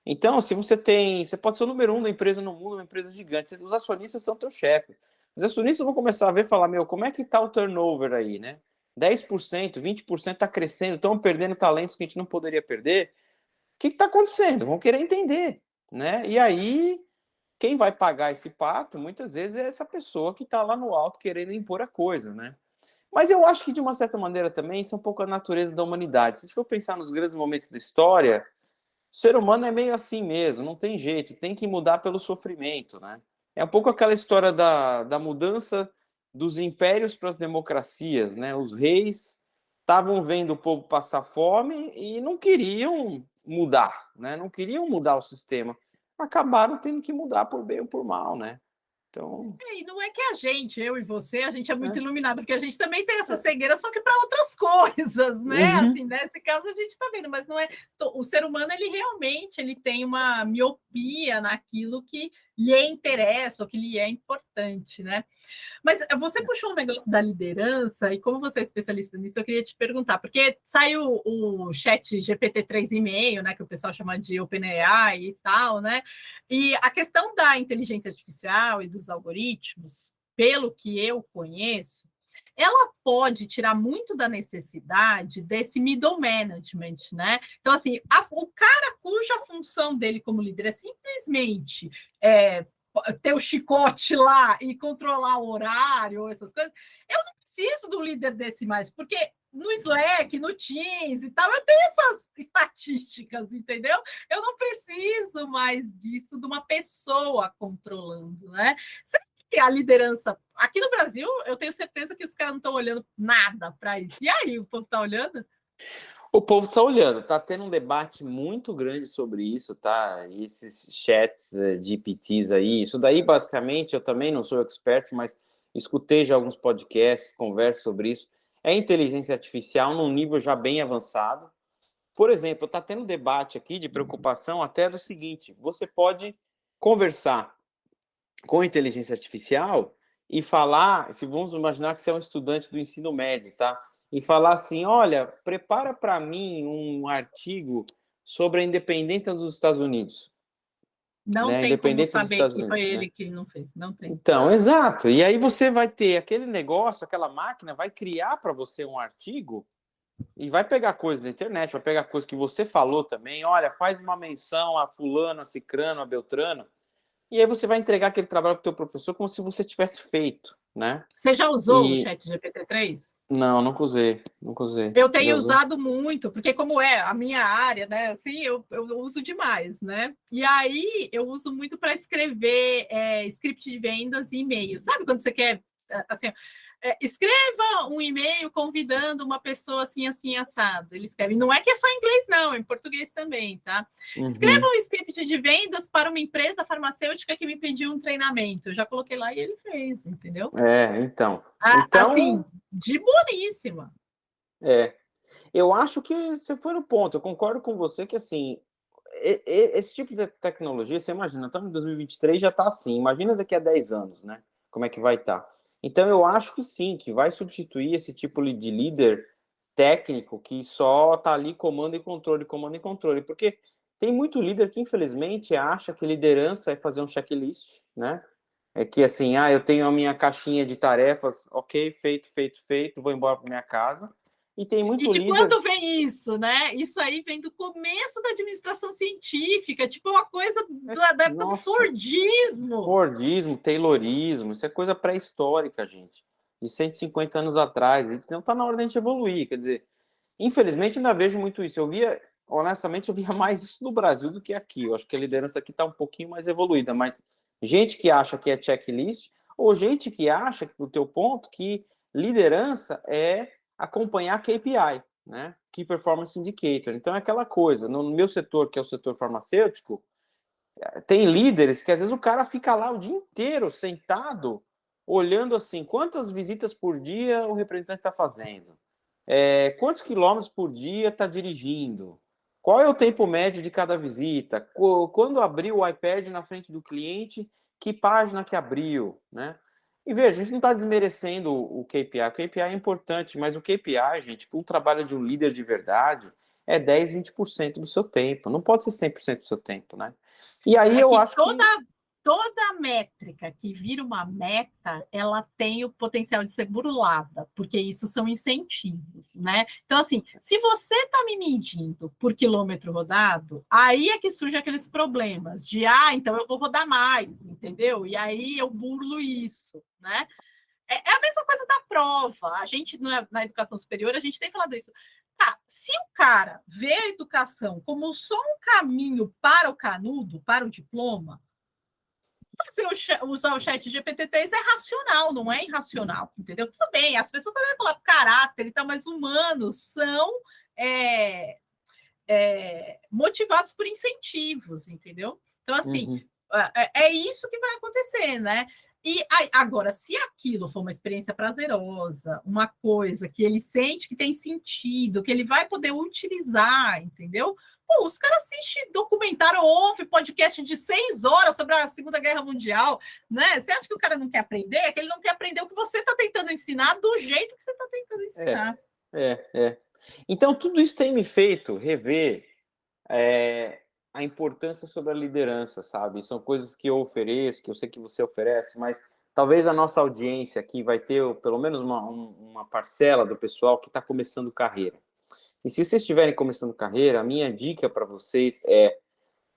Então, se você tem, você pode ser o número um da empresa no mundo, uma empresa gigante, os acionistas são teu chefe. Os acionistas vão começar a ver e falar, meu, como é que tá o turnover aí, né? 10%, 20% está crescendo, estão perdendo talentos que a gente não poderia perder. O que está acontecendo? Vão querer entender, né? E aí, quem vai pagar esse pato, muitas vezes, é essa pessoa que está lá no alto querendo impor a coisa, né? Mas eu acho que, de uma certa maneira, também, isso é um pouco a natureza da humanidade. Se a gente for pensar nos grandes momentos da história, o ser humano é meio assim mesmo, não tem jeito, tem que mudar pelo sofrimento, né? É um pouco aquela história da mudança dos impérios para as democracias, né? Os reis estavam vendo o povo passar fome e não queriam mudar, né? Não queriam mudar o sistema. Acabaram tendo que mudar por bem ou por mal, né? Então, E não é que a gente, eu e você, a gente é muito né? iluminado, porque a gente também tem essa cegueira, só que para outras coisas, né? Uhum. Assim, nesse caso a gente está vendo, mas não é. O ser humano, ele realmente ele tem uma miopia naquilo que lhe interessa, ou que lhe é importante, né? Mas você puxou um negócio da liderança, e como você é especialista nisso, eu queria te perguntar, porque saiu o chat GPT 3,5, né, que o pessoal chama de OpenAI e tal, né? E a questão da inteligência artificial e dos algoritmos, pelo que eu conheço, ela pode tirar muito da necessidade desse middle management, né? Então, assim, o cara cuja função dele como líder é simplesmente ter o chicote lá e controlar o horário, essas coisas, eu não preciso do líder desse mais, porque no Slack, no Teams e tal, eu tenho essas estatísticas, entendeu? Eu não preciso mais disso de uma pessoa controlando, né? Será que a liderança... Aqui no Brasil, eu tenho certeza que os caras não estão olhando nada para isso. E aí, o povo está olhando? O povo está olhando, está tendo um debate muito grande sobre isso, tá? E esses chats GPTs aí, isso daí basicamente eu também não sou expert, mas escutei já alguns podcasts, converso sobre isso. É inteligência artificial num nível já bem avançado. Por exemplo, está tendo debate aqui de preocupação até do seguinte: você pode conversar com inteligência artificial e falar, se vamos imaginar que você é um estudante do ensino médio, tá? E falar assim, olha, prepara para mim um artigo sobre a independência dos Estados Unidos, Não né? A tem como independência dos saber Estados que foi Unidos, né? ele que não fez. Não tem. Então, exato. E aí você vai ter aquele negócio, aquela máquina vai criar para você um artigo e vai pegar coisas da internet, vai pegar coisas que você falou também. Olha, faz uma menção a fulano, a cicrano, a beltrano. E aí você vai entregar aquele trabalho para o teu professor como se você tivesse feito, né? Você já usou o E chat GPT-3? não, nunca usei, nunca usei. Eu Já tenho usou? usado muito, porque como é a minha área, né? Assim, eu uso demais, né? E aí eu uso muito para escrever script de vendas e e-mail. Sabe quando você quer assim, escreva um e-mail convidando uma pessoa assim, assim, assado. Ele escreve. Não é que é só em inglês, não, é em português também, tá? Escreva Uhum. um script de vendas para uma empresa farmacêutica que me pediu um treinamento. Eu já coloquei lá e ele fez, entendeu? É, então. Assim, Então, de boníssima. é. Eu acho que você foi no ponto. Eu concordo com você que, assim, esse tipo de tecnologia, você imagina, estamos em 2023, já está assim. Imagina daqui a 10 anos, né? Como é que vai estar. Então, eu acho que sim, que vai substituir esse tipo de líder técnico que só está ali comando e controle. Porque tem muito líder que, infelizmente, acha que liderança é fazer um checklist, né? É que assim, eu tenho a minha caixinha de tarefas, ok, feito, feito, feito, vou embora para minha casa. E tem E muito de líder. quando vem isso, né? Isso aí vem do começo da administração científica, tipo uma coisa da época do Nossa, Fordismo. Fordismo, Taylorismo, isso é coisa pré-histórica, gente. De 150 anos atrás. Então tá na hora da gente evoluir. Quer dizer, infelizmente ainda vejo muito isso. Honestamente, eu via mais isso no Brasil do que aqui. Eu acho que a liderança aqui está um pouquinho mais evoluída, mas gente que acha que é checklist, ou gente que acha, no teu ponto, que liderança é acompanhar KPI, né? Key Performance Indicator. Então é aquela coisa. No meu setor, que é o setor farmacêutico, Tem líderes que às vezes o cara fica lá o dia inteiro sentado, olhando assim, quantas visitas por dia o representante está fazendo, quantos quilômetros por dia está dirigindo, qual é o tempo médio de cada visita, quando abriu o iPad na frente do cliente, que página que abriu, né? E veja, a gente não está desmerecendo o KPI. O KPI é importante, mas o KPI, gente, para o trabalho de um líder de verdade, é 10, 20% do seu tempo. Não pode ser 100% do seu tempo, né? E aí É eu que acho que... toda métrica que vira uma meta, ela tem o potencial de ser burlada, porque isso são incentivos, né? Então, assim, se você está me medindo por quilômetro rodado, aí é que surgem aqueles problemas de, então eu vou rodar mais, entendeu? E aí eu burlo isso, né? É a mesma coisa da prova. A gente, na educação superior, a gente tem falado isso. Se o cara vê a educação como só um caminho para o canudo, para o diploma, usar o chat GPT-3 é racional, não é irracional, entendeu? Tudo bem, as pessoas podem falar caráter e tal, mas humanos são motivados por incentivos, entendeu? Então, assim, Uhum. é isso que vai acontecer, né? E agora, se aquilo for uma experiência prazerosa, uma coisa que ele sente que tem sentido, que ele vai poder utilizar, entendeu? Pô, os caras assistem documentário, ouvem podcast de 6 horas sobre a Segunda Guerra Mundial, né? Você acha que o cara não quer aprender? É que ele não quer aprender o que você está tentando ensinar do jeito que você está tentando ensinar. É. Então, tudo isso tem me feito rever a importância sobre a liderança, sabe? São coisas que eu ofereço, que eu sei que você oferece, mas talvez a nossa audiência aqui vai ter pelo menos uma parcela do pessoal que está começando carreira. E se vocês estiverem começando carreira, a minha dica para vocês é: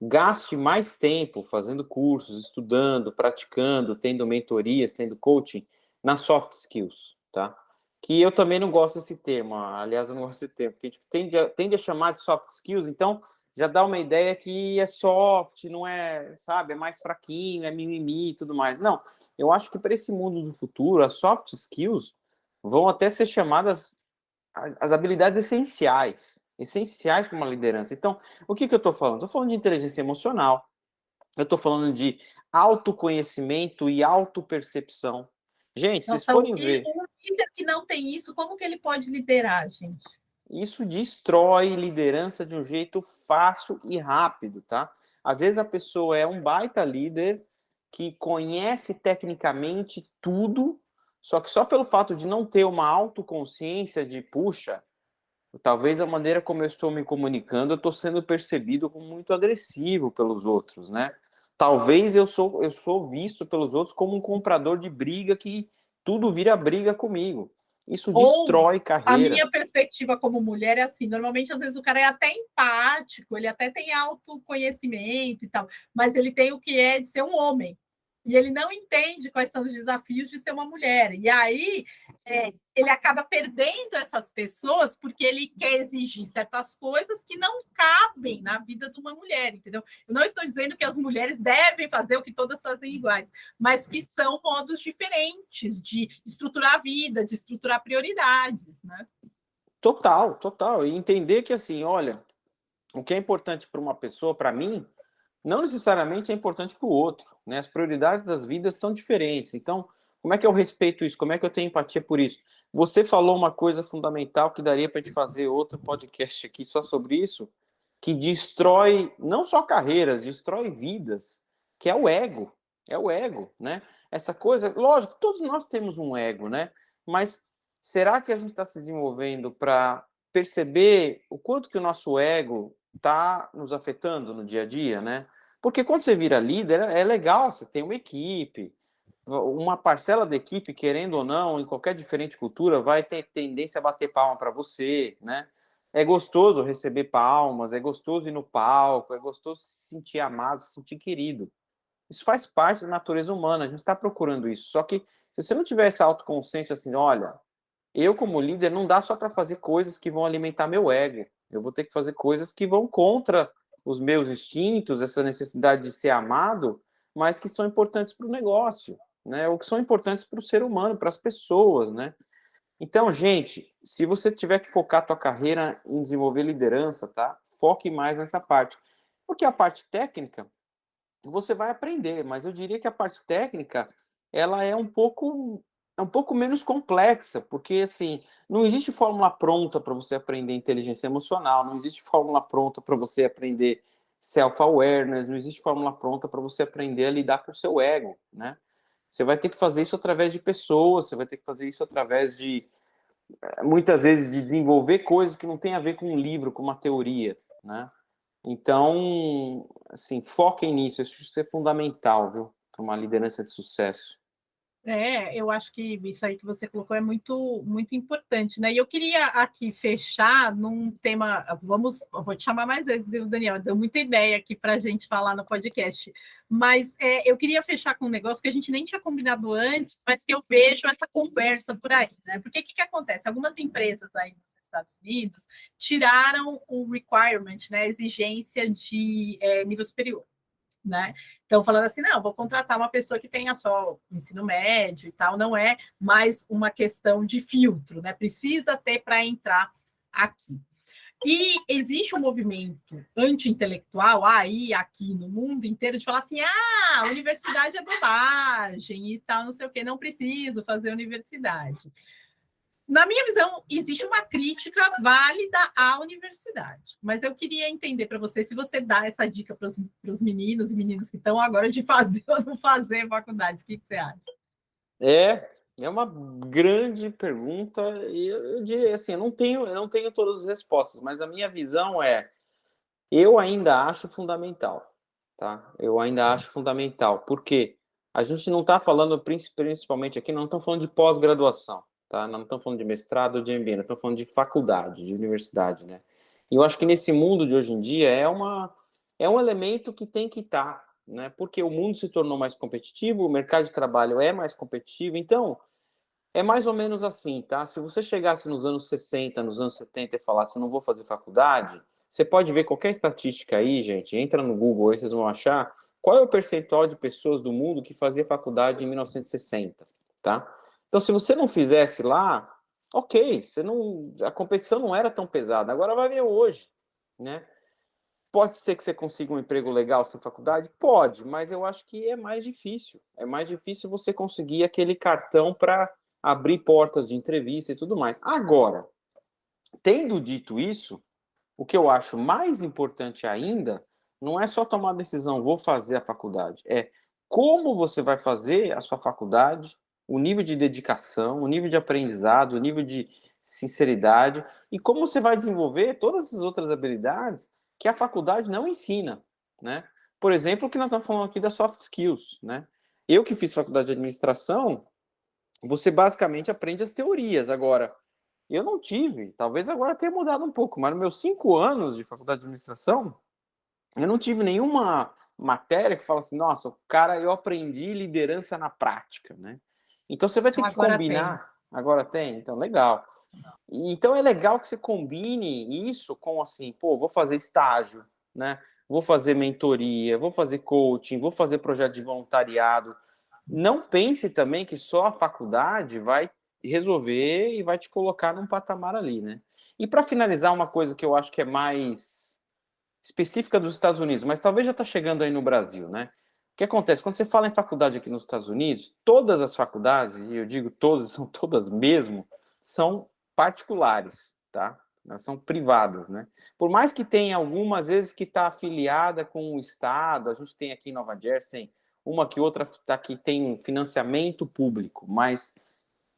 gaste mais tempo fazendo cursos, estudando, praticando, tendo mentorias, tendo coaching nas soft skills, tá? Que eu também não gosto desse termo, aliás, eu não gosto desse termo, porque a gente tende a chamar de soft skills, então já dá uma ideia que é soft, não é, sabe, é mais fraquinho, é mimimi e tudo mais. Não, eu acho que para esse mundo do futuro, as soft skills vão até ser chamadas as habilidades essenciais para uma liderança. Então, o que eu estou falando? Estou falando de inteligência emocional, eu estou falando de autoconhecimento e autopercepção. Gente, se vocês Nossa, forem ver, um líder que não tem isso, como que ele pode liderar, gente? isso destrói liderança de um jeito fácil e rápido, tá? Às vezes a pessoa é um baita líder que conhece tecnicamente tudo, só que só pelo fato de não ter uma autoconsciência de, puxa, talvez a maneira como eu estou me comunicando, eu estou sendo percebido como muito agressivo pelos outros, né? Talvez eu sou visto pelos outros como um comprador de briga que tudo vira briga comigo. Isso Ou destrói a carreira. minha perspectiva como mulher é assim, normalmente às vezes o cara é até empático, ele até tem autoconhecimento e tal, mas ele tem o que é de ser um homem. E ele não entende quais são os desafios de ser uma mulher. E aí ele acaba perdendo essas pessoas porque ele quer exigir certas coisas que não cabem na vida de uma mulher, entendeu? Eu não estou dizendo que as mulheres devem fazer o que todas fazem iguais, mas que são modos diferentes de estruturar a vida, de estruturar prioridades, né? Total. E entender que, assim, olha, o que é importante para uma pessoa, para mim, não necessariamente é importante para o outro, né? As prioridades das vidas são diferentes. Então, como é que eu respeito isso? Como é que eu tenho empatia por isso? Você falou uma coisa fundamental que daria para a gente fazer outro podcast aqui só sobre isso, que destrói não só carreiras, destrói vidas, que é o ego. É o ego, né? Essa coisa, lógico, todos nós temos um ego, né? Mas será que a gente está se desenvolvendo para perceber o quanto que o nosso ego está nos afetando no dia a dia, né? Porque quando você vira líder, é legal, você tem uma equipe, uma parcela da equipe, querendo ou não, em qualquer diferente cultura, vai ter tendência a bater palma para você, né? É gostoso receber palmas, é gostoso ir no palco, é gostoso se sentir amado, se sentir querido. Isso faz parte da natureza humana, a gente está procurando isso. Só que se você não tiver essa autoconsciência assim, olha, eu como líder não dá só para fazer coisas que vão alimentar meu ego. Eu vou ter que fazer coisas que vão contra os meus instintos, essa necessidade de ser amado, mas que são importantes para o negócio, né? Ou que são importantes para o ser humano, para as pessoas, né? Então, gente, se você tiver que focar a tua carreira em desenvolver liderança, tá? Foque mais nessa parte. Porque a parte técnica, você vai aprender, mas eu diria que a parte técnica, ela é um pouco menos complexa, porque, assim, não existe fórmula pronta para você aprender inteligência emocional, não existe fórmula pronta para você aprender self-awareness, não existe fórmula pronta para você aprender a lidar com o seu ego, né? Você vai ter que fazer isso através de pessoas, você vai ter que fazer isso através de, muitas vezes, de desenvolver coisas que não tem a ver com um livro, com uma teoria, né? Então, assim, foquem nisso, isso é fundamental, viu? Para uma liderança de sucesso. Eu acho que isso aí que você colocou é muito, muito importante, né? E eu queria aqui fechar num tema. Eu vou te chamar mais vezes, Daniel, deu muita ideia aqui para a gente falar no podcast. Mas eu queria fechar com um negócio que a gente nem tinha combinado antes, mas que eu vejo essa conversa por aí, né? Porque o que acontece? Algumas empresas aí nos Estados Unidos tiraram o requirement, né? A exigência de nível superior. Né? Então, falando assim, não, vou contratar uma pessoa que tenha só ensino médio e tal, não é mais uma questão de filtro, né? Precisa ter para entrar aqui. E existe um movimento anti-intelectual aí, aqui no mundo inteiro, de falar assim: a universidade é bobagem e tal, não sei o quê, não preciso fazer universidade. Na minha visão, existe uma crítica válida à universidade, mas eu queria entender para você se você dá essa dica para os meninos e meninas que estão agora de fazer ou não fazer faculdade. O que você acha? É uma grande pergunta e eu diria assim, eu não tenho todas as respostas, mas a minha visão eu ainda acho fundamental, tá? Eu ainda acho fundamental, porque a gente não está falando, principalmente aqui, não estamos falando de pós-graduação, tá? Não estamos falando de mestrado ou de MBA, não estamos falando de faculdade, de universidade, né? E eu acho que nesse mundo de hoje em dia é um elemento que tem que estar, né? Porque o mundo se tornou mais competitivo, o mercado de trabalho é mais competitivo, então é mais ou menos assim, tá? Se você chegasse nos anos 60, nos anos 70 e falasse, eu não vou fazer faculdade, você pode ver qualquer estatística aí, gente, entra no Google aí, vocês vão achar qual é o percentual de pessoas do mundo que fazia faculdade em 1960, tá? Então, se você não fizesse lá, ok, a competição não era tão pesada. Agora vai ver hoje, né? Pode ser que você consiga um emprego legal sem faculdade? Pode, mas eu acho que é mais difícil. É mais difícil você conseguir aquele cartão para abrir portas de entrevista e tudo mais. Agora, tendo dito isso, o que eu acho mais importante ainda não é só tomar a decisão, vou fazer a faculdade, é como você vai fazer a sua faculdade, o nível de dedicação, o nível de aprendizado, o nível de sinceridade e como você vai desenvolver todas essas outras habilidades que a faculdade não ensina, né? Por exemplo, o que nós estamos falando aqui das soft skills, né? Eu que fiz faculdade de administração, você basicamente aprende as teorias. Agora, eu não tive, talvez agora tenha mudado um pouco, mas nos meus 5 anos de faculdade de administração, eu não tive nenhuma matéria que fala assim, nossa, o cara, eu aprendi liderança na prática, né? Então você vai ter que Agora tem. combinar. Agora tem? Então, legal. Então é legal que você combine isso com assim, pô, vou fazer estágio, né? Vou fazer mentoria, vou fazer coaching, vou fazer projeto de voluntariado. Não pense também que só a faculdade vai resolver e vai te colocar num patamar ali, né? E para finalizar, uma coisa que eu acho que é mais específica dos Estados Unidos, mas talvez já está chegando aí no Brasil, né? O que acontece? Quando você fala em faculdade aqui nos Estados Unidos, todas as faculdades, e eu digo todas, são todas mesmo, são particulares, tá? Elas são privadas, né? Por mais que tenha algumas vezes que está afiliada com o Estado, a gente tem aqui em Nova Jersey uma que outra tá que tem um financiamento público, mas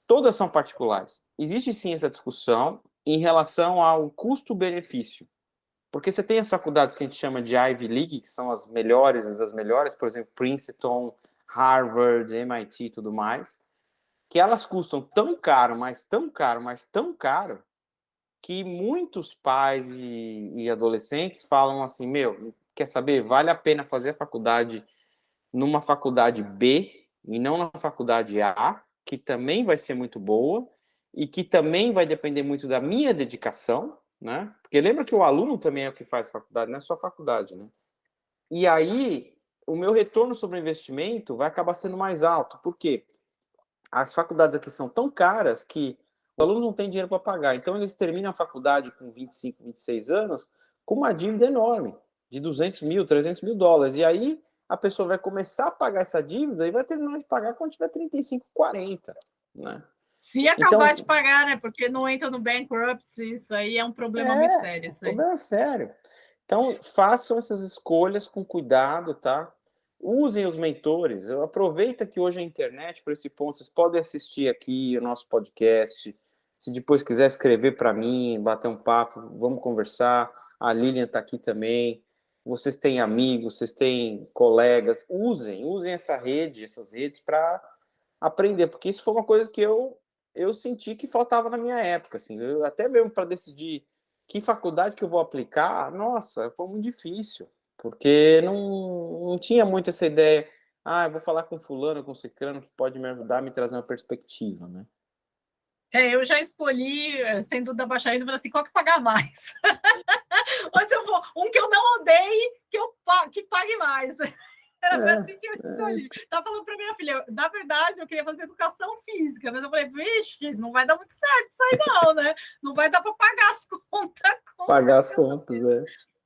todas são particulares. Existe sim essa discussão em relação ao custo-benefício. Porque você tem as faculdades que a gente chama de Ivy League, que são as melhores das melhores, por exemplo, Princeton, Harvard, MIT e tudo mais, que elas custam tão caro, mas tão caro, mas tão caro, que muitos pais e adolescentes falam assim, meu, quer saber, vale a pena fazer a faculdade numa faculdade B e não na faculdade A, que também vai ser muito boa e que também vai depender muito da minha dedicação, né? Porque lembra que o aluno também é o que faz faculdade, não é só faculdade, né? E aí, o meu retorno sobre o investimento vai acabar sendo mais alto. Por quê? As faculdades aqui são tão caras que o aluno não tem dinheiro para pagar. Então, eles terminam a faculdade com 25, 26 anos com uma dívida enorme, de 200 mil, 300 mil dólares. E aí, a pessoa vai começar a pagar essa dívida e vai terminar de pagar quando tiver 35, 40, né? Se acabar de pagar, né? Porque não entra no bankruptcy, isso aí é um problema muito sério. Isso aí. Problema sério. Então, façam essas escolhas com cuidado, tá? Usem os mentores. Aproveita que hoje a internet, por esse ponto, vocês podem assistir aqui o nosso podcast. Se depois quiser escrever para mim, bater um papo, vamos conversar. A Lilian está aqui também. Vocês têm amigos, vocês têm colegas. Usem essas redes para aprender, porque isso foi uma coisa que eu senti que faltava na minha época. Assim, eu, até mesmo para decidir que faculdade que eu vou aplicar, nossa, foi muito difícil, porque não tinha muito essa ideia, eu vou falar com fulano, com ciclano, que pode me ajudar a me trazer uma perspectiva, né? Eu já escolhi, sendo da Baixaria, eu falei assim, qual que pagar mais? Onde eu vou? Um que eu não odeie, que pague mais. Era assim que eu escolhi. Estava falando para minha filha, na verdade, eu queria fazer educação física, mas eu falei, vixe, não vai dar muito certo isso aí não, né? Não vai dar para pagar as contas. Pagar as contas,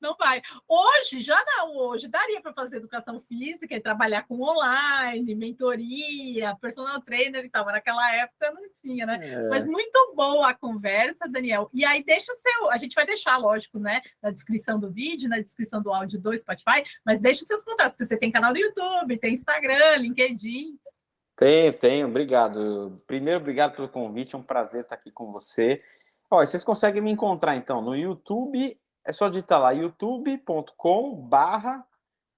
Não vai. Hoje, já não. Hoje daria para fazer educação física e trabalhar com online, mentoria, personal trainer e tal. Mas naquela época não tinha, né? Mas muito boa a conversa, Daniel. E aí deixa o seu... A gente vai deixar, lógico, né? Na descrição do vídeo, na descrição do áudio do Spotify, mas deixa os seus contatos, porque você tem canal no YouTube, tem Instagram, LinkedIn. Tenho. Obrigado. Primeiro, obrigado pelo convite. É um prazer estar aqui com você. Ó, vocês conseguem me encontrar, então, no YouTube. É só digitar lá, youtube.com/,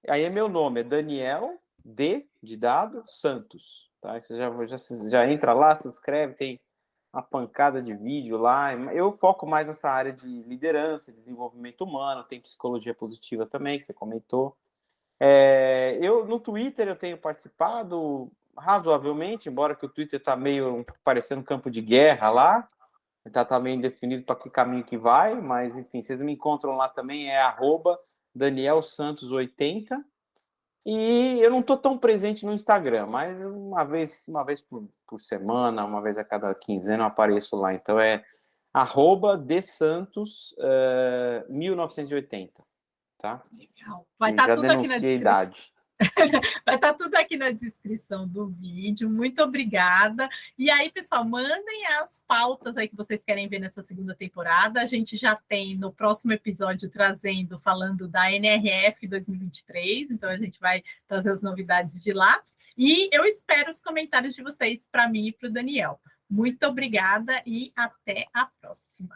aí é meu nome, é Daniel D de dado Santos, tá? Você já entra lá, se inscreve, tem uma pancada de vídeo lá. Eu foco mais nessa área de liderança, desenvolvimento humano, tem psicologia positiva também, que você comentou. Eu no Twitter eu tenho participado razoavelmente, embora que o Twitter tá meio parecendo campo de guerra lá. Tá meio indefinido para que caminho que vai, mas enfim, vocês me encontram lá também, é @DanielSantos80. E eu não estou tão presente no Instagram, mas uma vez por semana, uma vez a cada quinzena eu apareço lá. Então é @DSantos1980, tá? Legal. Vai estar tudo aqui na descrição. A idade. Vai estar tudo aqui na descrição do vídeo. Muito obrigada. E aí, pessoal, mandem as pautas aí que vocês querem ver nessa segunda temporada. A gente já tem no próximo episódio falando da NRF 2023. Então, a gente vai trazer as novidades de lá. E eu espero os comentários de vocês para mim e para o Daniel. Muito obrigada e até a próxima.